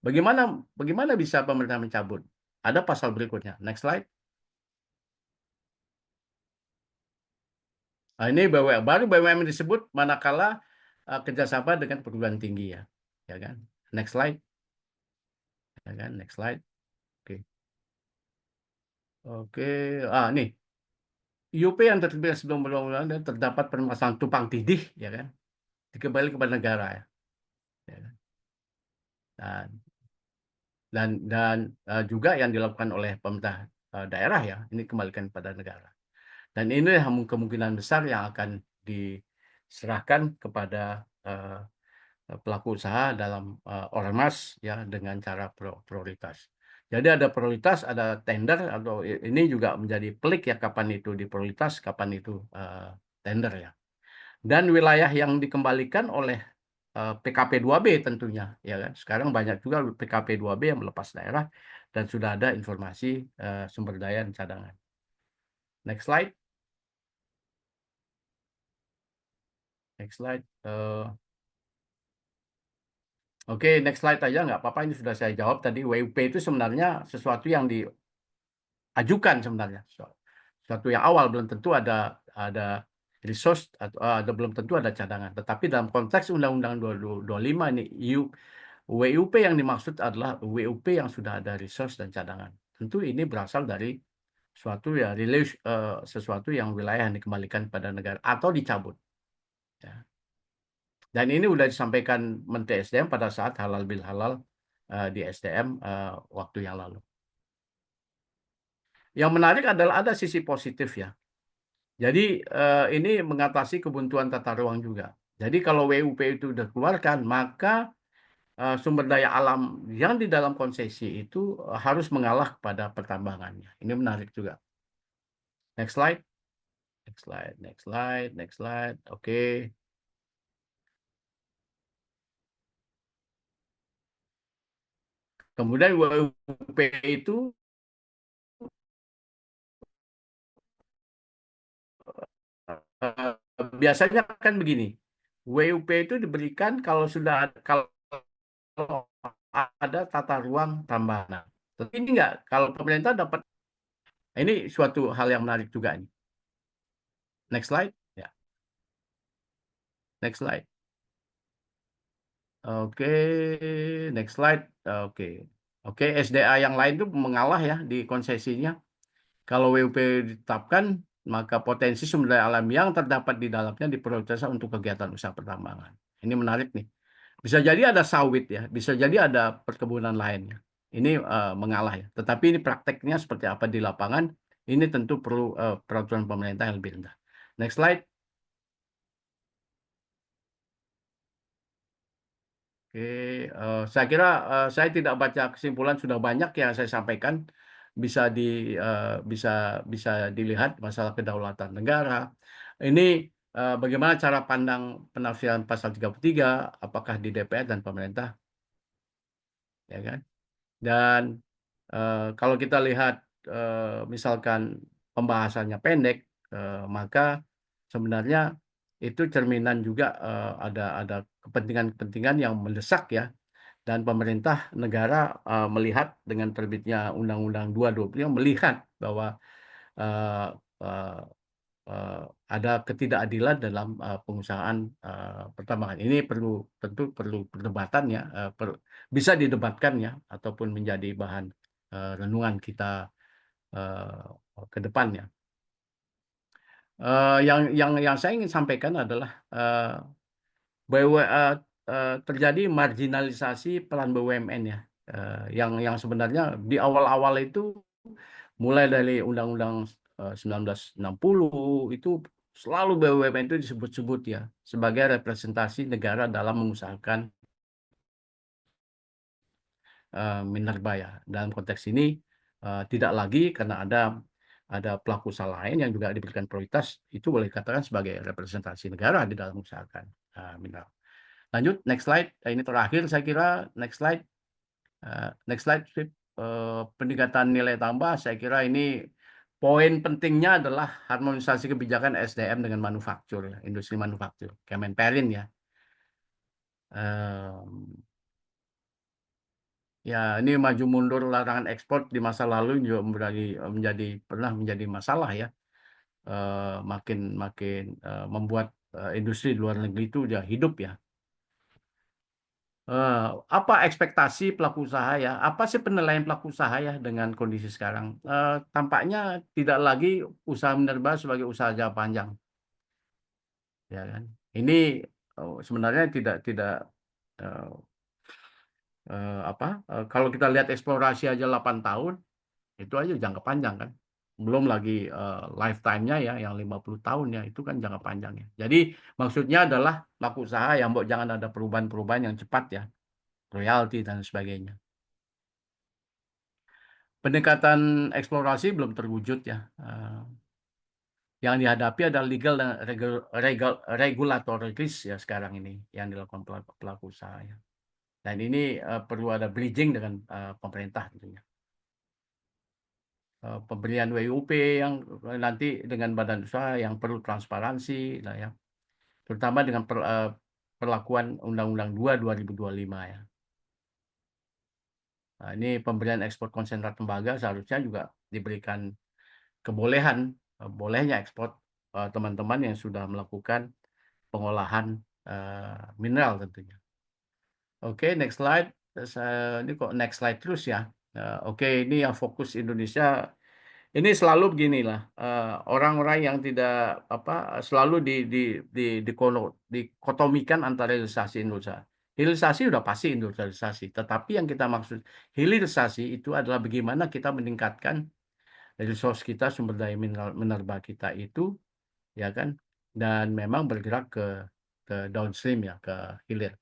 Bagaimana bisa pemerintah mencabut? Ada pasal berikutnya. Next slide. Ini baru BUMN disebut manakala kerjasama dengan perguruan tinggi ya, ya kan? Next slide, ya kan? Next slide. Oke. Nih IUP yang terbit sebelum undang-undang dan terdapat permasalahan tumpang tindih, ya kan? Dikembali kepada negara ya. Ya kan? Dan juga yang dilakukan oleh pemerintah daerah ya, ini kembalikan pada negara. Dan ini kemungkinan besar yang akan diserahkan kepada pelaku usaha dalam ormas ya, dengan cara prioritas. Jadi ada prioritas, ada tender, atau ini juga menjadi pelik ya, kapan itu diprioritas, kapan itu tender ya. Dan wilayah yang dikembalikan oleh PKP 2B tentunya ya kan. Sekarang banyak juga PKP 2B yang melepas daerah dan sudah ada informasi sumber daya dan cadangan. Next slide. Next slide. Oke, next slide aja nggak apa-apa, ini sudah saya jawab tadi. WUP itu sebenarnya sesuatu yang diajukan sebenarnya. Sesuatu yang awal, belum tentu ada resource atau belum tentu ada cadangan. Tetapi dalam konteks Undang-Undang 225 ini WUP yang dimaksud adalah WUP yang sudah ada resource dan cadangan. Tentu ini berasal dari sesuatu ya sesuatu yang wilayah yang dikembalikan pada negara atau dicabut. Ya. Dan ini sudah disampaikan Menteri SDM pada saat halal bil halal di SDM waktu yang lalu. Yang menarik adalah ada sisi positif ya. Jadi ini mengatasi kebuntuan tata ruang juga. Jadi kalau WUP itu dikeluarkan, maka sumber daya alam yang di dalam konsesi itu harus mengalah kepada pertambangannya. Ini menarik juga. Next slide. Next slide, next slide, next slide. Oke. Kemudian WUP itu biasanya kan begini. WUP itu diberikan kalau sudah kalau ada tata ruang tambahan. Tapi ini enggak, kalau pemerintah dapat, ini suatu hal yang menarik juga ini. Next slide. Ya. Next slide. Oke, next slide. Oke. Oke, SDA yang lain itu mengalah ya di konsesinya. Kalau WUP ditetapkan, maka potensi sumber daya alam yang terdapat di dalamnya diprioritaskan untuk kegiatan usaha pertambangan. Ini menarik nih. Bisa jadi ada sawit ya, bisa jadi ada perkebunan lainnya. Ini mengalah ya. Tetapi ini prakteknya seperti apa di lapangan, ini tentu perlu peraturan pemerintah yang lebih rendah. Next slide. Oke, saya kira saya tidak baca kesimpulan, sudah banyak yang saya sampaikan, bisa bisa bisa dilihat masalah kedaulatan negara. Ini bagaimana cara pandang penafsiran pasal 33, apakah di DPR dan pemerintah, ya kan? Dan kalau kita lihat misalkan pembahasannya pendek, maka sebenarnya itu cerminan juga ada kepentingan-kepentingan yang mendesak ya. Dan pemerintah negara melihat dengan terbitnya Undang-Undang 220 melihat bahwa eh, eh, ada ketidakadilan dalam pengusahaan pertambangan. Ini tentu perlu perdebatan ya, bisa didebatkan ya, ataupun menjadi bahan renungan kita ke depannya. Yang saya ingin sampaikan adalah terjadi marginalisasi peran BUMN ya, yang sebenarnya di awal-awal itu mulai dari Undang-Undang 1960 itu selalu BUMN itu disebut-sebut ya sebagai representasi negara dalam mengusahakan minerba ya. Dalam konteks ini tidak lagi karena ada pelaku usaha lain yang juga diberikan prioritas, itu boleh dikatakan sebagai representasi negara di dalam mengusahakan mineral. Lanjut, next slide. Ini terakhir saya kira, next slide. Next slide, peningkatan nilai tambah, saya kira ini poin pentingnya adalah harmonisasi kebijakan SDM dengan manufaktur, industri manufaktur, Kemenperin ya. Ya, ini maju mundur larangan ekspor di masa lalu juga pernah menjadi masalah ya. Makin membuat industri di luar negeri itu udah hidup ya. Apa ekspektasi pelaku usaha ya? Apa sih penilaian pelaku usaha ya dengan kondisi sekarang? Tampaknya tidak lagi usaha minerba sebagai usaha jangka panjang, ya kan? Ini sebenarnya tidak kalau kita lihat eksplorasi aja 8 tahun, itu aja jangka panjang kan. Belum lagi lifetime-nya ya, yang 50 tahun ya, itu kan jangka panjang ya. Jadi maksudnya adalah pelaku usaha yang jangan ada perubahan-perubahan yang cepat ya, royalti dan sebagainya. Pendekatan eksplorasi belum terwujud ya. Yang dihadapi adalah legal dan regulatory risk ya sekarang ini yang dilakukan pelaku usaha ya. Dan ini perlu ada bridging dengan pemerintah tentunya. Pemberian WUP yang nanti dengan badan usaha yang perlu transparansi lah ya. Terutama dengan perlakuan Undang-Undang 2 2025 ya. Nah, ini pemberian ekspor konsentrat tembaga seharusnya juga diberikan kebolehan, bolehnya ekspor teman-teman yang sudah melakukan pengolahan mineral tentunya. Oke, next slide. Ini kok next slide terus ya. Oke, ini yang fokus Indonesia ini selalu beginilah, orang-orang yang tidak selalu dikotomikan antara hilirisasi industrialisasi. Hilirisasi udah pasti industrialisasi, tetapi yang kita maksud hilirisasi itu adalah bagaimana kita meningkatkan resource kita, sumber daya mineral kita itu, ya kan, dan memang bergerak ke downstream ya, ke hilir.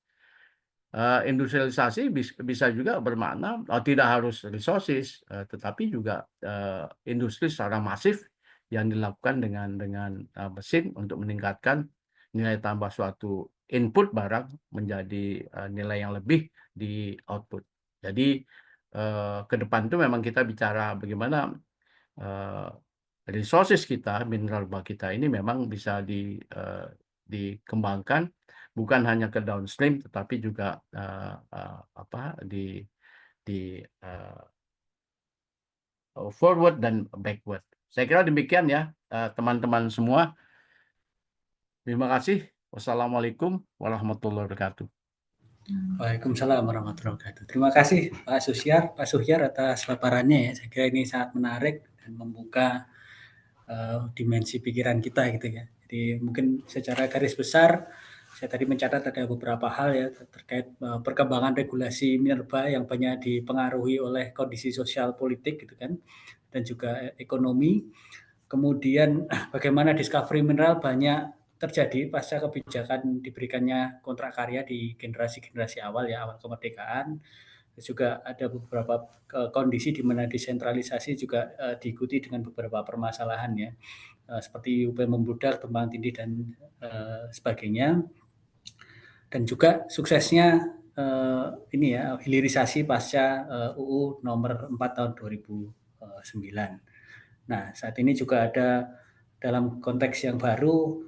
Industrialisasi bisa juga bermakna tidak harus resources, tetapi juga industri secara masif yang dilakukan dengan mesin untuk meningkatkan nilai tambah suatu input barang menjadi nilai yang lebih di output. Jadi ke depan itu memang kita bicara bagaimana resources kita, mineral kita ini memang bisa dikembangkan bukan hanya ke downstream tetapi juga di forward dan backward. Saya kira demikian ya teman-teman semua. Terima kasih. Wassalamualaikum warahmatullahi wabarakatuh. Waalaikumsalam warahmatullahi wabarakatuh. Terima kasih Pak Suhyar atas paparannya ya. Saya kira ini sangat menarik dan membuka dimensi pikiran kita gitu ya. Jadi mungkin secara garis besar saya tadi mencatat ada beberapa hal ya terkait perkembangan regulasi minerba yang banyak dipengaruhi oleh kondisi sosial politik gitu kan, dan juga ekonomi. Kemudian bagaimana discovery mineral banyak terjadi pasca kebijakan diberikannya kontrak karya di generasi-generasi awal ya, awal kemerdekaan. Juga ada beberapa kondisi di mana desentralisasi juga diikuti dengan beberapa permasalahan ya, seperti UP membludak, tumpang tindih dan sebagainya. Dan juga suksesnya ini ya, hilirisasi pasca UU nomor 4 tahun 2009. Nah, saat ini juga ada dalam konteks yang baru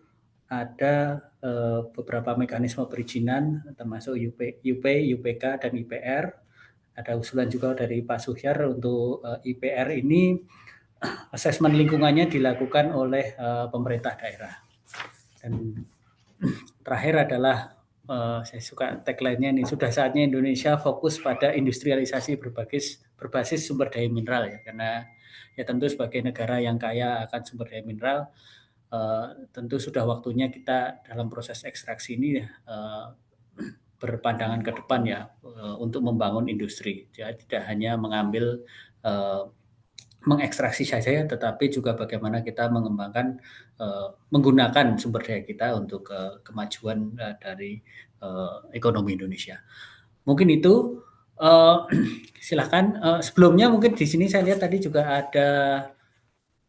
ada beberapa mekanisme perizinan termasuk UPK dan IPR. Ada usulan juga dari Pak Suhyar untuk IPR ini asesmen lingkungannya dilakukan oleh pemerintah daerah. Dan terakhir adalah saya suka tagline-nya ini, sudah saatnya Indonesia fokus pada industrialisasi berbasis sumber daya mineral ya, karena ya tentu sebagai negara yang kaya akan sumber daya mineral, tentu sudah waktunya kita dalam proses ekstraksi ini berpandangan ke depan ya, untuk membangun industri. Jadi tidak hanya mengambil mengekstraksi saja ya, tetapi juga bagaimana kita mengembangkan menggunakan sumber daya kita untuk kemajuan dari ekonomi Indonesia. Mungkin itu silakan. Sebelumnya mungkin di sini saya lihat tadi juga ada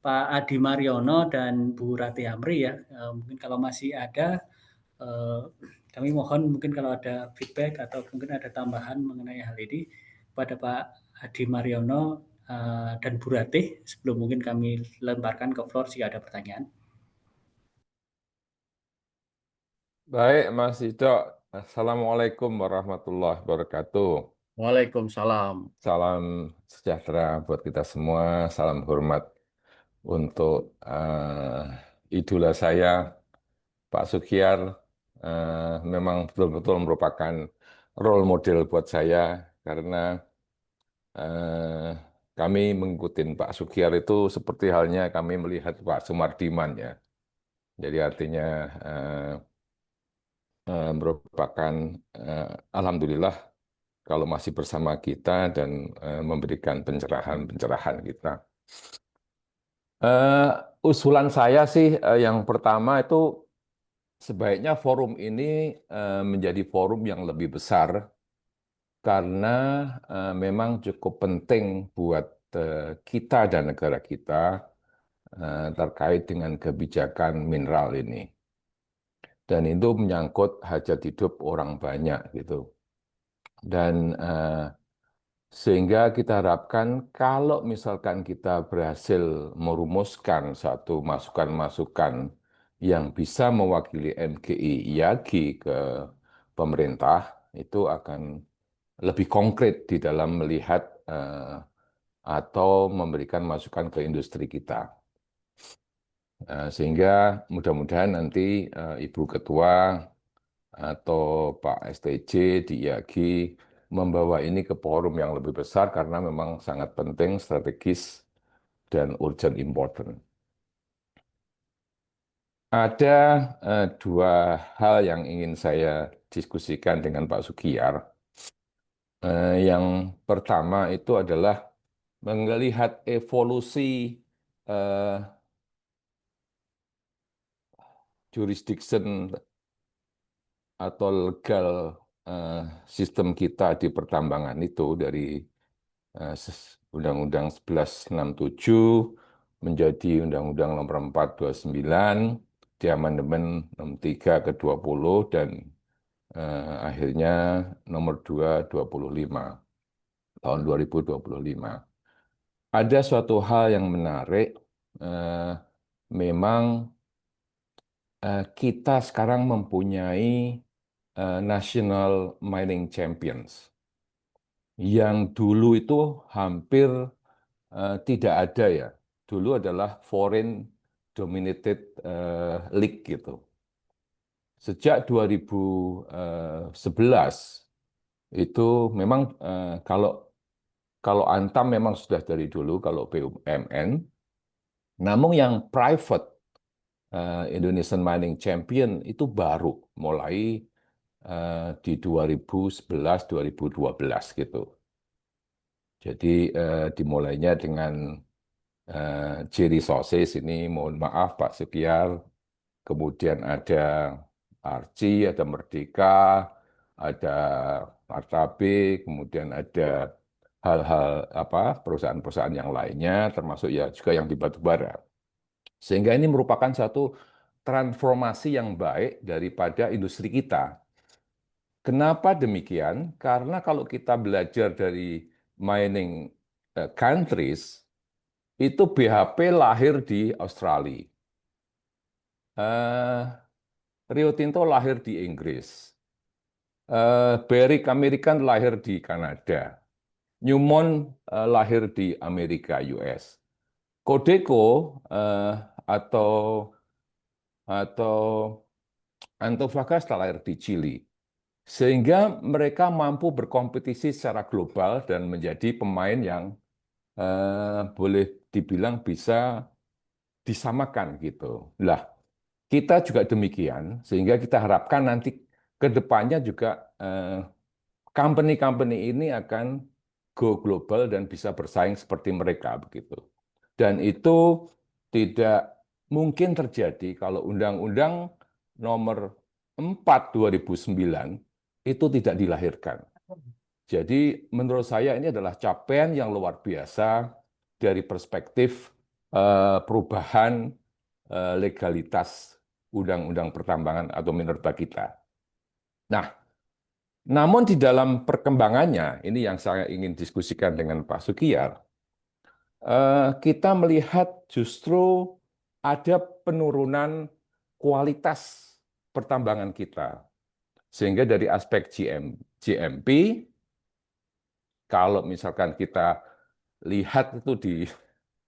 Pak Adi Mariono dan Bu Rati Amri ya. Mungkin kalau masih ada, kami mohon mungkin kalau ada feedback atau mungkin ada tambahan mengenai hal ini pada Pak Adi Mariono dan Bu Rati, sebelum mungkin kami lemparkan ke floor jika ada pertanyaan. Baik, Mas Ido. Assalamualaikum warahmatullahi wabarakatuh. Waalaikumsalam. Salam sejahtera buat kita semua. Salam hormat untuk idola saya, Pak Suhyar. Memang betul-betul merupakan role model buat saya karena kami mengikuti Pak Suhyar itu seperti halnya kami melihat Pak Sumardiman ya. Jadi artinya merupakan alhamdulillah kalau masih bersama kita dan memberikan pencerahan-pencerahan kita. Usulan saya sih yang pertama itu sebaiknya forum ini menjadi forum yang lebih besar karena memang cukup penting buat kita dan negara kita terkait dengan kebijakan mineral ini. Dan itu menyangkut hajat hidup orang banyak gitu. Dan sehingga kita harapkan kalau misalkan kita berhasil merumuskan satu masukan-masukan yang bisa mewakili MGI IAGI ke pemerintah, itu akan lebih konkret di dalam melihat atau memberikan masukan ke industri kita. Sehingga mudah-mudahan nanti Ibu Ketua atau Pak STJ di IAGI membawa ini ke forum yang lebih besar karena memang sangat penting, strategis, dan urgent important. Ada dua hal yang ingin saya diskusikan dengan Pak Sugiyar. Yang pertama itu adalah melihat evolusi jurisdiction atau legal sistem kita di pertambangan itu dari Undang-Undang 1167 menjadi Undang-Undang Nomor 4 29, di amandemen Nomor 3 ke 20 dan akhirnya Nomor 2 25 tahun 2025. Ada suatu hal yang menarik, memang kita sekarang mempunyai National Mining Champions yang dulu itu hampir tidak ada ya. Dulu adalah foreign dominated league gitu. Sejak 2011 itu memang kalau Antam memang sudah dari dulu, kalau BUMN, namun yang private Indonesian Mining Champion itu baru mulai di 2011-2012 gitu. Jadi dimulainya dengan J Resources ini, mohon maaf Pak Sugiyar, kemudian ada Arci, ada Merdeka, ada Martabe, kemudian ada hal-hal perusahaan-perusahaan yang lainnya, termasuk ya juga yang di batubara. Sehingga ini merupakan satu transformasi yang baik daripada industri kita. Kenapa demikian? Karena kalau kita belajar dari mining countries, itu BHP lahir di Australia. Rio Tinto lahir di Inggris. Barrick American lahir di Kanada. Newmont lahir di Amerika, US. Codeco atau Antofagasta lahir di Chili. Sehingga mereka mampu berkompetisi secara global dan menjadi pemain yang boleh dibilang bisa disamakan gitu. Lah, kita juga demikian, sehingga kita harapkan nanti ke depannya juga company-company ini akan go global dan bisa bersaing seperti mereka begitu. Dan itu tidak mungkin terjadi kalau Undang-Undang Nomor 4 2009 itu tidak dilahirkan. Jadi menurut saya ini adalah capaian yang luar biasa dari perspektif perubahan legalitas undang-undang pertambangan atau minerba kita. Nah, namun di dalam perkembangannya, ini yang saya ingin diskusikan dengan Pak Sugiyar, kita melihat justru ada penurunan kualitas pertambangan kita. Sehingga dari aspek GMP, kalau misalkan kita lihat itu di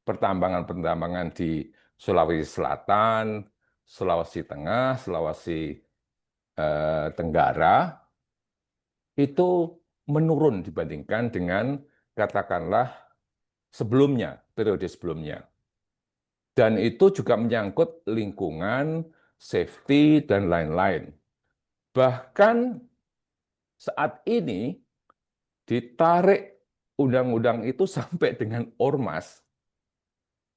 pertambangan-pertambangan di Sulawesi Selatan, Sulawesi Tengah, Sulawesi Tenggara, itu menurun dibandingkan dengan katakanlah sebelumnya, periode sebelumnya. Dan itu juga menyangkut lingkungan, safety, dan lain-lain. Bahkan saat ini ditarik undang-undang itu sampai dengan ormas,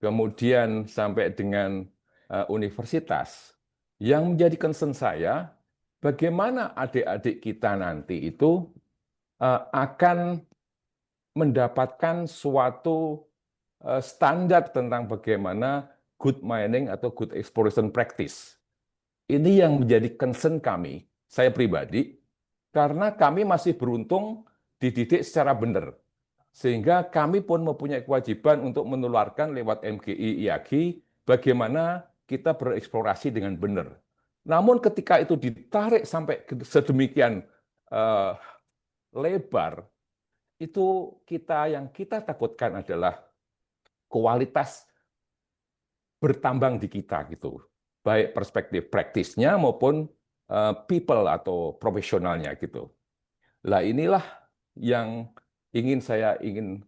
kemudian sampai dengan universitas. Yang menjadi concern saya, bagaimana adik-adik kita nanti itu akan mendapatkan suatu standar tentang bagaimana good mining atau good exploration practice. Ini yang menjadi concern kami, saya pribadi, karena kami masih beruntung dididik secara benar. Sehingga kami pun mempunyai kewajiban untuk menularkan lewat MGI IAGI bagaimana kita bereksplorasi dengan benar. Namun ketika itu ditarik sampai sedemikian lebar, itu yang kita takutkan adalah kualitas bertambang di kita gitu, baik perspektif praktisnya maupun people atau profesionalnya gitu. Lah inilah yang saya ingin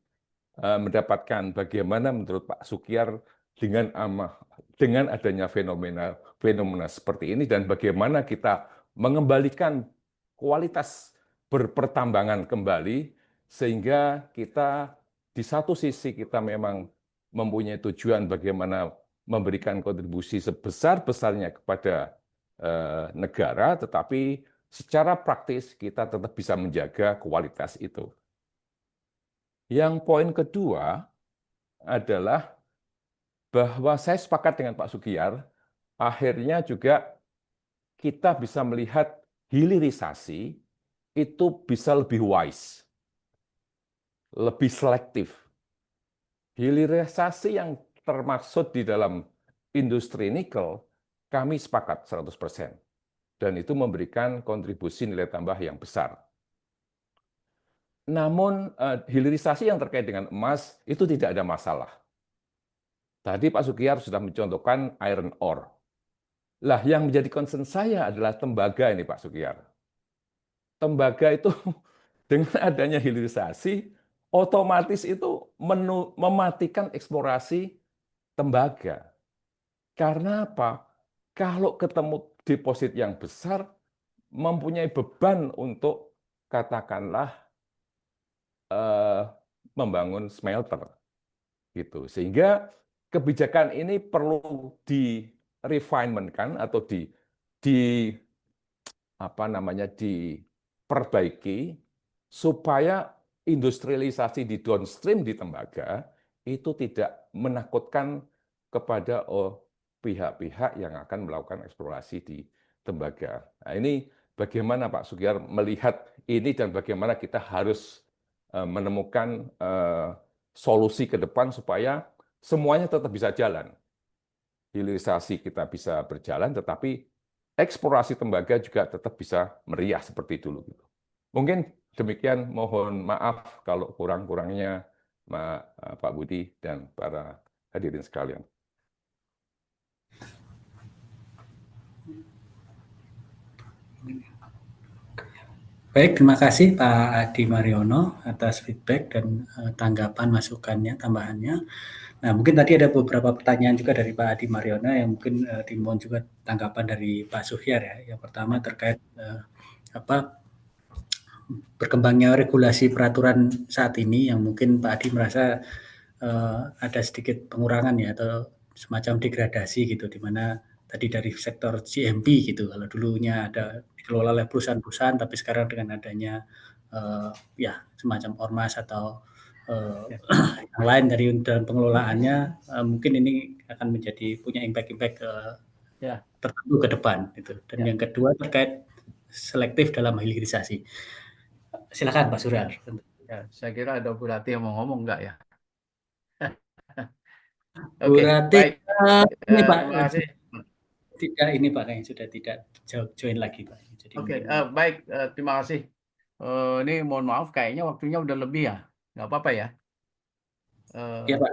mendapatkan bagaimana menurut Pak Sukiyar dengan adanya fenomena seperti ini dan bagaimana kita mengembalikan kualitas berpertambangan kembali sehingga kita di satu sisi kita memang mempunyai tujuan bagaimana memberikan kontribusi sebesar-besarnya kepada negara, tetapi secara praktis kita tetap bisa menjaga kualitas itu. Yang poin kedua adalah bahwa saya sepakat dengan Pak Sukiyar, akhirnya juga kita bisa melihat hilirisasi itu bisa lebih wise, lebih selektif. Hilirisasi yang termaksud di dalam industri nikel, kami sepakat 100%. Dan itu memberikan kontribusi nilai tambah yang besar. Namun hilirisasi yang terkait dengan emas itu tidak ada masalah. Tadi Pak Sukiyar sudah mencontohkan iron ore. Lah yang menjadi concern saya adalah tembaga ini Pak Sukiyar. Tembaga itu dengan adanya hilirisasi otomatis itu mematikan eksplorasi tembaga. Karena apa? Kalau ketemu deposit yang besar mempunyai beban untuk katakanlah membangun smelter gitu. Sehingga kebijakan ini perlu di refinement-kan atau diperbaiki supaya industrialisasi di downstream di tembaga itu tidak menakutkan kepada pihak-pihak yang akan melakukan eksplorasi di tembaga. Nah, ini bagaimana Pak Sukiyar melihat ini dan bagaimana kita harus menemukan solusi ke depan supaya semuanya tetap bisa jalan. Hilirisasi kita bisa berjalan, tetapi eksplorasi tembaga juga tetap bisa meriah seperti dulu. Mungkin demikian, mohon maaf kalau kurang-kurangnya Pak Budi dan para hadirin sekalian. Baik, terima kasih Pak Adi Mariono atas feedback dan tanggapan, masukannya, tambahannya. Nah, mungkin tadi ada beberapa pertanyaan juga dari Pak Adi Mariono yang mungkin dimohon juga tanggapan dari Pak Suhyar ya. Yang pertama terkait berkembangnya regulasi peraturan saat ini yang mungkin Pak Adi merasa ada sedikit pengurangan ya atau semacam degradasi gitu, di mana tadi dari sektor GMP gitu, kalau dulunya ada dikelola oleh perusahaan-perusahaan, tapi sekarang dengan adanya ya semacam ormas atau yang lain dari dalam pengelolaannya, mungkin ini akan punya impact tertentu ke depan gitu. Dan yang kedua terkait selektif dalam hilirisasi. Silakan Pak Suryar. Ya, saya kira ada Bu Rati yang mau ngomong nggak ya? Bu Oke, Rati, baik. ini Pak, Terima kasih. tidak ini Pak, kayaknya sudah tidak join lagi Pak. Jadi Oke, mungkin baik. Terima kasih. Ini mohon maaf, kayaknya waktunya udah lebih ya. Nggak apa-apa ya. ya Pak.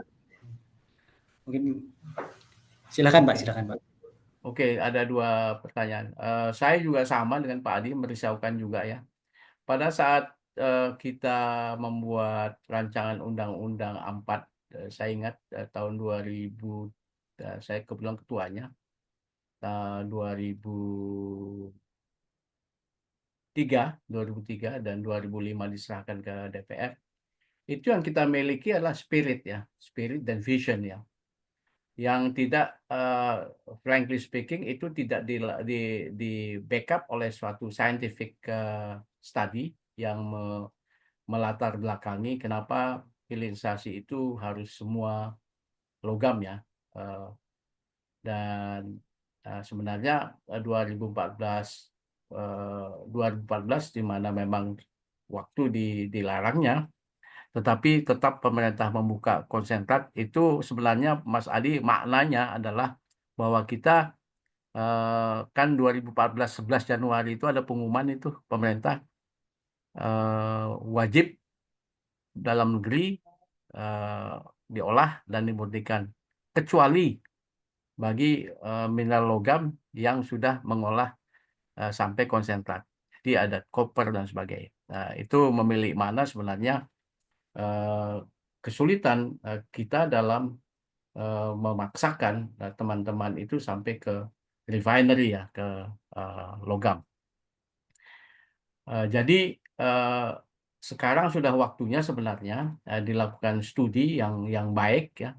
Mungkin silakan Pak, silakan Pak. Oke, ada dua pertanyaan. Saya juga sama dengan Pak Adi, merisaukan juga ya. Pada saat kita membuat rancangan Undang-Undang 4, saya ingat tahun 2000, saya kebetulan ketuanya, 2003 dan 2005 diserahkan ke DPR. Itu yang kita miliki adalah spirit ya, spirit dan vision ya. Yang tidak, frankly speaking, itu tidak di backup oleh suatu scientific study yang melatar belakangi kenapa hilirisasi itu harus semua logam ya. Dan sebenarnya 2014 di mana memang waktu dilarangnya, tetapi tetap pemerintah membuka konsentrat. Itu sebenarnya Mas Adi, maknanya adalah bahwa kita kan 2014 11 Januari itu ada pengumuman itu pemerintah wajib dalam negeri diolah dan dimurnikan, kecuali bagi mineral logam yang sudah mengolah sampai konsentrat. Jadi ada koper dan sebagainya. Nah, itu memiliki mana sebenarnya kesulitan kita dalam memaksakan teman-teman itu sampai ke refinery ya, ke logam. Jadi sekarang sudah waktunya sebenarnya dilakukan studi yang baik ya,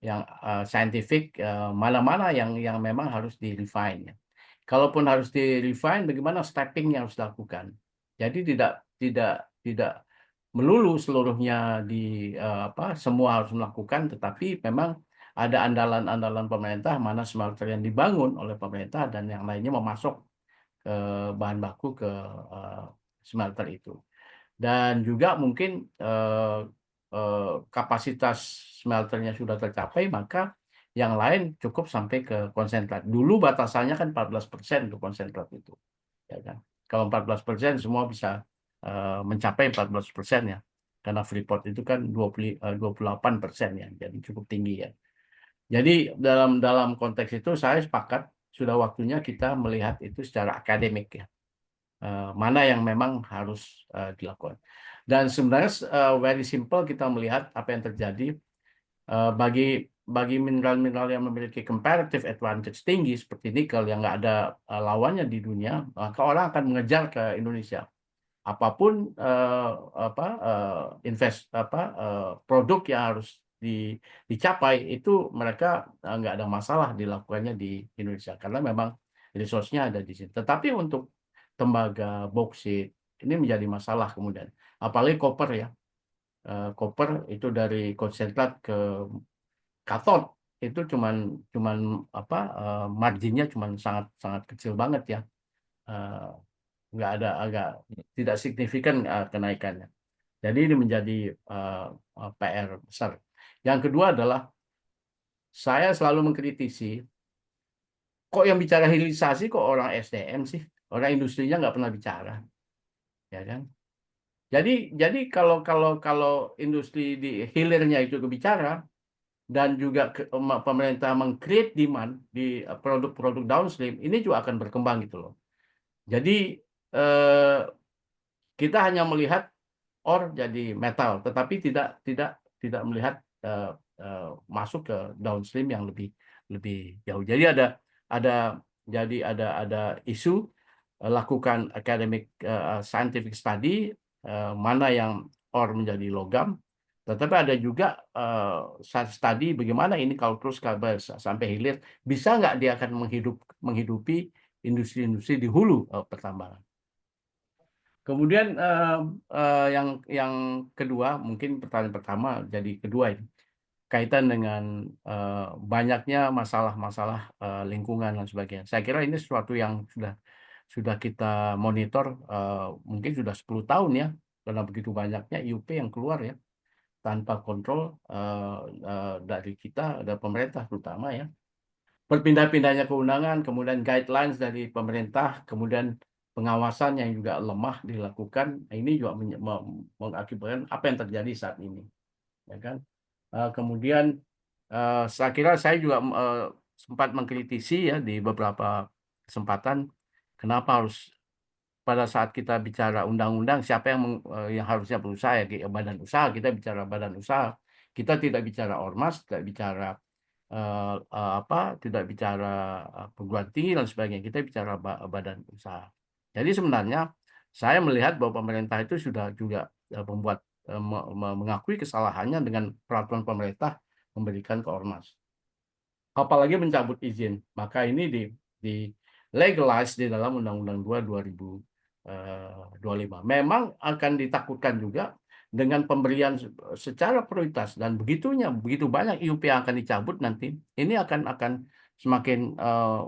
yang scientific, mana-mana yang memang harus di-refine ya. Kalaupun harus di-refine, bagaimana stepping yang harus dilakukan. Jadi tidak melulu seluruhnya semua harus melakukan, tetapi memang ada andalan-andalan pemerintah, mana smelter yang dibangun oleh pemerintah dan yang lainnya memasok bahan baku ke smelter itu. Dan juga mungkin kapasitas smelternya sudah tercapai, maka yang lain cukup sampai ke konsentrat. Dulu batasannya kan 14% untuk konsentrat itu, ya kan? Kalau 14% semua bisa mencapai 14% ya, karena Freeport itu kan 28% ya, jadi cukup tinggi ya. Jadi dalam konteks itu saya sepakat sudah waktunya kita melihat itu secara akademik ya. Mana yang memang harus dilakukan. Dan sebenarnya very simple kita melihat apa yang terjadi bagi mineral-mineral yang memiliki comparative advantage tinggi seperti nikel yang nggak ada lawannya di dunia, maka orang akan mengejar ke Indonesia. Apapun produk yang harus dicapai itu mereka nggak ada masalah dilakukannya di Indonesia karena memang resource-nya ada di sini. Tetapi untuk tembaga, bauksit ini menjadi masalah kemudian. Apalagi koper ya. Koper itu dari konsentrat ke kathod itu cuman marginnya cuman sangat sangat kecil banget ya. Nggak ada, agak tidak signifikan kenaikannya. Jadi ini menjadi PR besar. Yang kedua adalah saya selalu mengkritisi kok yang bicara hilirisasi kok orang SDM sih, orang industrinya nggak pernah bicara, ya kan? Jadi kalau industri di hilirnya itu berbicara dan juga pemerintah meng-create demand di produk-produk downstream, ini juga akan berkembang gitu loh. Jadi kita hanya melihat ore jadi metal, tetapi tidak melihat masuk ke downstream yang lebih jauh. Jadi ada isu lakukan academic scientific study mana yang ore menjadi logam, tetapi ada juga study bagaimana ini kalau terus sampai hilir bisa nggak dia akan menghidupi industri-industri di hulu pertambangan. Kemudian yang kedua, mungkin pertanyaan pertama jadi kedua ini kaitan dengan banyaknya masalah-masalah lingkungan dan sebagainya. Saya kira ini sesuatu yang sudah kita monitor mungkin sudah 10 tahun ya, karena begitu banyaknya IUP yang keluar ya tanpa kontrol dari kita, dari pemerintah terutama ya. Berpindah-pindahnya kewenangan, kemudian guidelines dari pemerintah, kemudian pengawasan yang juga lemah dilakukan, ini juga mengakibatkan apa yang terjadi saat ini, ya kan? Kemudian saya kira saya juga sempat mengkritisi ya di beberapa kesempatan, kenapa harus pada saat kita bicara undang-undang siapa yang harusnya berusaha ya badan usaha, kita bicara badan usaha, kita tidak bicara ormas, tidak bicara tidak bicara perguruan tinggi dan sebagainya, kita bicara badan usaha. Jadi sebenarnya saya melihat bahwa pemerintah itu sudah juga mengakui kesalahannya dengan peraturan pemerintah memberikan ke ormas. Apalagi mencabut izin, maka ini di legalize di dalam Undang-Undang 2 2025. Memang akan ditakutkan juga dengan pemberian secara prioritas dan begitu banyak IUP yang akan dicabut nanti, ini akan semakin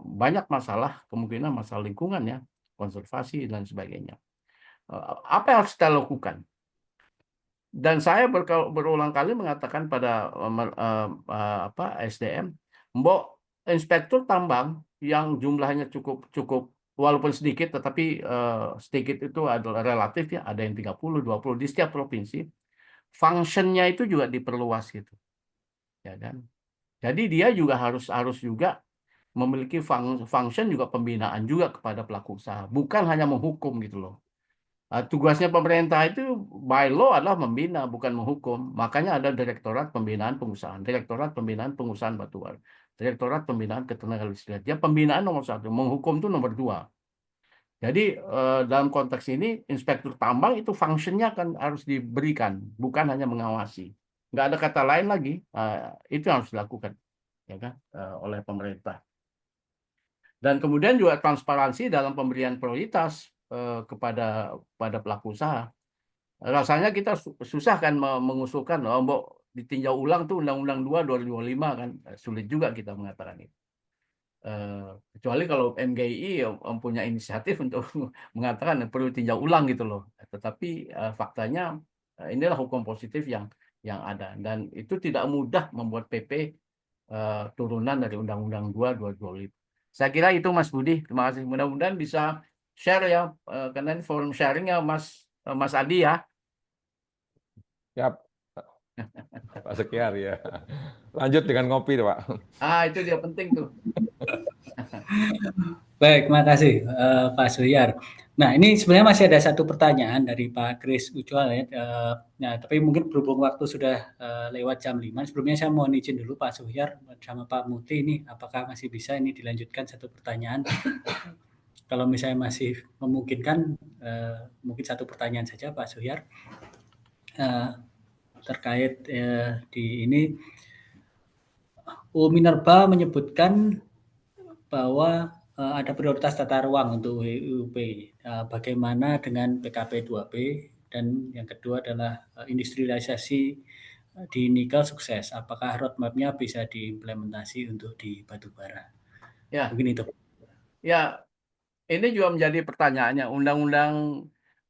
banyak masalah, kemungkinan masalah lingkungan ya, konservasi dan sebagainya. Apa yang harus kita lakukan? Dan saya berulang kali mengatakan pada SDM, mbok inspektur tambang yang jumlahnya cukup walaupun sedikit, tetapi sedikit itu adalah relatif ya, ada yang 30, 20 di setiap provinsi. Fungsinya itu juga diperluas gitu, ya kan? Jadi dia juga harus juga memiliki function juga pembinaan juga kepada pelaku usaha, bukan hanya menghukum gitu loh. Tugasnya pemerintah itu by law adalah membina, bukan menghukum. Makanya ada Direktorat Pembinaan Pengusahaan, Direktorat Pembinaan Pengusahaan Batubara, Direktorat Pembinaan Ketenagalistrian. Dia pembinaan nomor 1, menghukum itu nomor 2. Jadi dalam konteks ini inspektur tambang itu fungsinya kan harus diberikan, bukan hanya mengawasi. Nggak ada kata lain lagi, itu yang harus dilakukan, ya kan, oleh pemerintah. Dan kemudian juga transparansi dalam pemberian prioritas kepada pelaku usaha. Rasanya kita susah kan mengusulkan, mau ditinjau ulang tuh Undang-Undang 2 2025 kan, sulit juga kita mengatakan itu. Kecuali kalau MGI punya inisiatif untuk mengatakan perlu tinjau ulang gitu loh. Tetapi faktanya inilah hukum positif yang ada, dan itu tidak mudah membuat PP turunan dari Undang-Undang 2 2025. Saya kira itu Mas Budi. Terima kasih. Mudah-mudahan bisa share ya, karena ini forum sharing ya Mas Adi ya. Siap, Pak Sekiar ya. Lanjut dengan ngopi, Pak. Itu dia penting tuh. Baik, makasih Pak Suhyar. Nah, ini sebenarnya masih ada satu pertanyaan dari Pak Kris Ucual ya. Nah, tapi mungkin berhubung waktu sudah lewat jam 5. Sebelumnya saya mohon izin dulu Pak Suhyar sama Pak Muti ini apakah masih bisa ini dilanjutkan satu pertanyaan? Kalau misalnya masih memungkinkan, mungkin satu pertanyaan saja Pak Suhyar. Terkait di ini, Minerba menyebutkan bahwa ada prioritas tata ruang untuk WUP. Bagaimana dengan PKP 2B, dan yang kedua adalah industrialisasi di nikel sukses. Apakah roadmap-nya bisa diimplementasi untuk di batubara? Ya. Mungkin itu. Ya, ini juga menjadi pertanyaannya.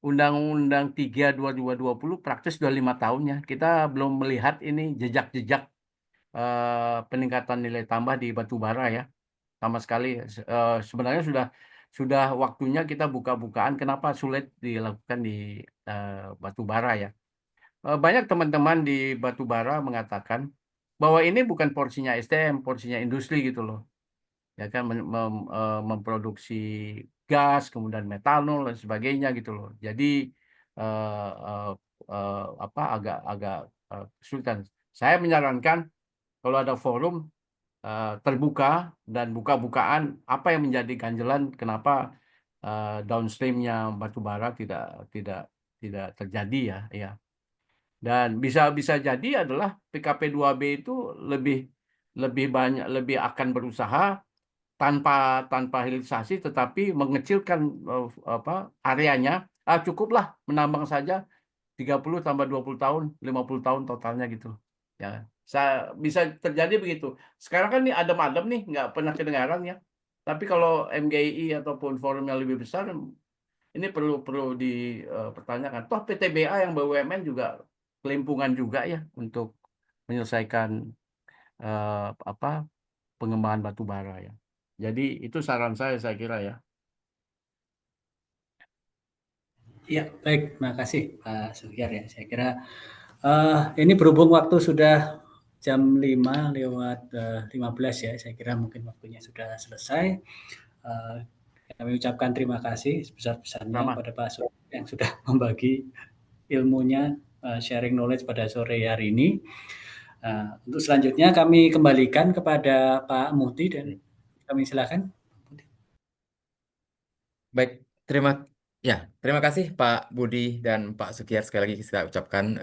Undang-Undang 3 2020 praktis sudah 5 tahun ya. Kita belum melihat ini jejak-jejak peningkatan nilai tambah di batubara ya. Sama sekali. Sebenarnya sudah waktunya kita buka-bukaan kenapa sulit dilakukan di batubara ya. Banyak teman-teman di batubara mengatakan bahwa ini bukan porsinya SDM, porsinya industri gitu loh. Ya kan, memproduksi gas, kemudian metanol dan sebagainya gitu loh. Jadi agak kesulitan. Saya menyarankan kalau ada forum terbuka dan buka-bukaan apa yang menjadi ganjelan kenapa downstreamnya batubara tidak terjadi ya. Dan bisa jadi adalah PKP 2B itu lebih banyak, lebih akan berusaha tanpa hilirisasi, tetapi mengecilkan areanya. Cukuplah menambang saja 30 tambah 20 tahun, 50 tahun totalnya gitu. Ya, bisa terjadi begitu. Sekarang kan ini adem-adem nih, nggak pernah kedengaran ya. Tapi kalau MGI ataupun forum yang lebih besar, ini perlu dipertanyakan. Toh PTBA yang BUMN juga kelimpungan juga ya untuk menyelesaikan pengembangan batu bara ya. Jadi itu saran saya kira ya. Ya, baik. Terima kasih Pak Suhyar ya. Saya kira ini berhubung waktu sudah jam 5 lewat 15 ya. Saya kira mungkin waktunya sudah selesai. Kami ucapkan terima kasih sebesar-besarnya kepada Pak Suhyar yang sudah membagi ilmunya, sharing knowledge pada sore hari ini. Untuk selanjutnya kami kembalikan kepada Pak Muti dan kami silakan. Baik, terima kasih Pak Budi dan Pak Sukiar, sekali lagi kita ucapkan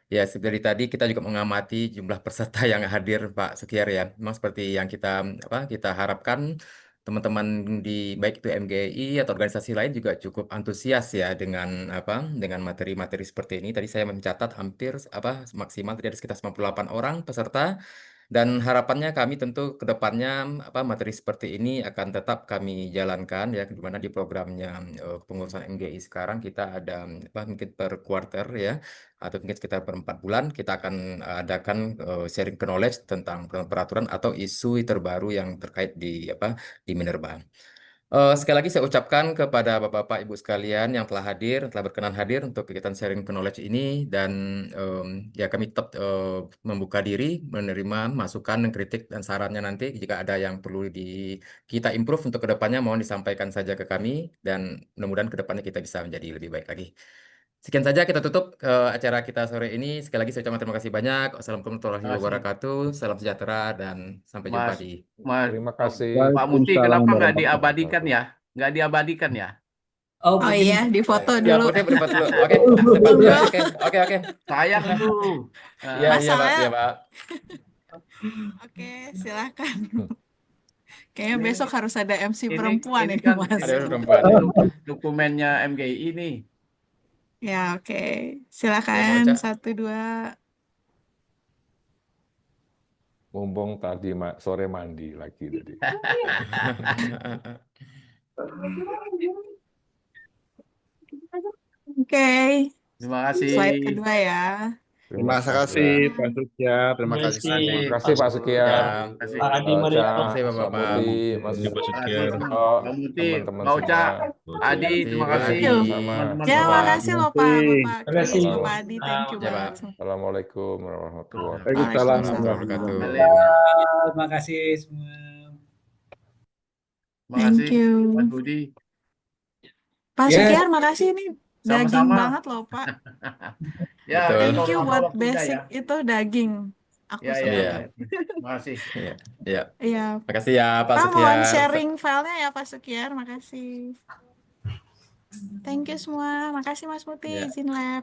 ya seperti tadi kita juga mengamati jumlah peserta yang hadir Pak Sukiar ya. Memang seperti yang kita harapkan, teman-teman di baik itu MGI atau organisasi lain juga cukup antusias ya dengan materi-materi seperti ini. Tadi saya mencatat hampir maksimal terjadi sekitar 98 orang peserta. Dan harapannya kami tentu ke depannya materi seperti ini akan tetap kami jalankan ya, di mana di programnya pengurusan MGI sekarang kita ada mungkin per quarter ya, atau mungkin sekitar per 4 bulan kita akan adakan sharing knowledge tentang peraturan atau isu terbaru yang terkait di Minerba. Sekali lagi saya ucapkan kepada Bapak-Bapak Ibu sekalian yang telah hadir, telah berkenan hadir untuk kegiatan sharing knowledge ini dan ya kami tetap membuka diri menerima masukan dan kritik dan sarannya nanti jika ada yang perlu kita improve untuk kedepannya mohon disampaikan saja ke kami dan mudah-mudahan kedepannya kita bisa menjadi lebih baik lagi. Sekian saja kita tutup acara kita sore ini. Sekali lagi saya ucapkan terima kasih banyak. Wassalamualaikum warahmatullahi Terima kasih, wabarakatuh. Salam sejahtera dan sampai jumpa Mas. di Mas, Terima kasih. Pak Muti, Waalaikumsalam kenapa nggak warahmatullahi diabadikan wabarakatuh. ya? Nggak diabadikan ya? Oh, Oh mungkin iya, di foto ya dulu. fotonya berdebat dulu. Oke, debat dulu. Tunggu. Oke. Sayang itu. Iya, Mas iya, Pak. Iya, Saleh, Pak. oke, silakan. Kayaknya Ini besok harus ada MC ini perempuan ini ini, kan Mas. Ada perempuan. dokumennya MGI nih. Ya, oke. Ya, Silakan, Pak Oca. 1, 2. Mumpung tadi sore mandi lagi tadi. Oke, Terima kasih. slide kedua ya. Terima Terima kasih kasih. Pak Sukyar, terima Terima kasih kasih. Terima kasih Pak Ya, Sukyar, Terima kasih. Pak Pak Oca, Terima kasih, Pak Bapak-Bapak. Muti, Mas Terima Terima kasih. kasih. Oh, Pak Muti, teman-teman Pak Oca, semua. Adi, terima Pak kasih. Adi. Sama-sama. Teman-teman Ya, semua. makasih loh Pak, Bapak terima kasih. Kris, Bapak Adi, thank you Ya, Pak. banget. Assalamualaikum warahmatullahi wabarakatuh. Waalaikumsalam Waalaikumsalam warahmatullahi warahmatullahi wabarakatuh. wabarakatuh. Terima kasih semua. Terima Thank kasih, you. Mas Budi. Pak Yes. Sukyar, makasih ini daging Sama-sama. banget loh Pak. Ya, Betul. Thank you tolong buat waktu udah basic ya. itu daging. Aku Ya, suka ya, Iya. ya. banget. Terima kasih. Iya, iya. Iya. Makasih ya Pak Pak, mohon Sukyar. sharing filenya ya Pak Sukyar, makasih. Thank you semua. Makasih Mas Muti, Ya. izin lab.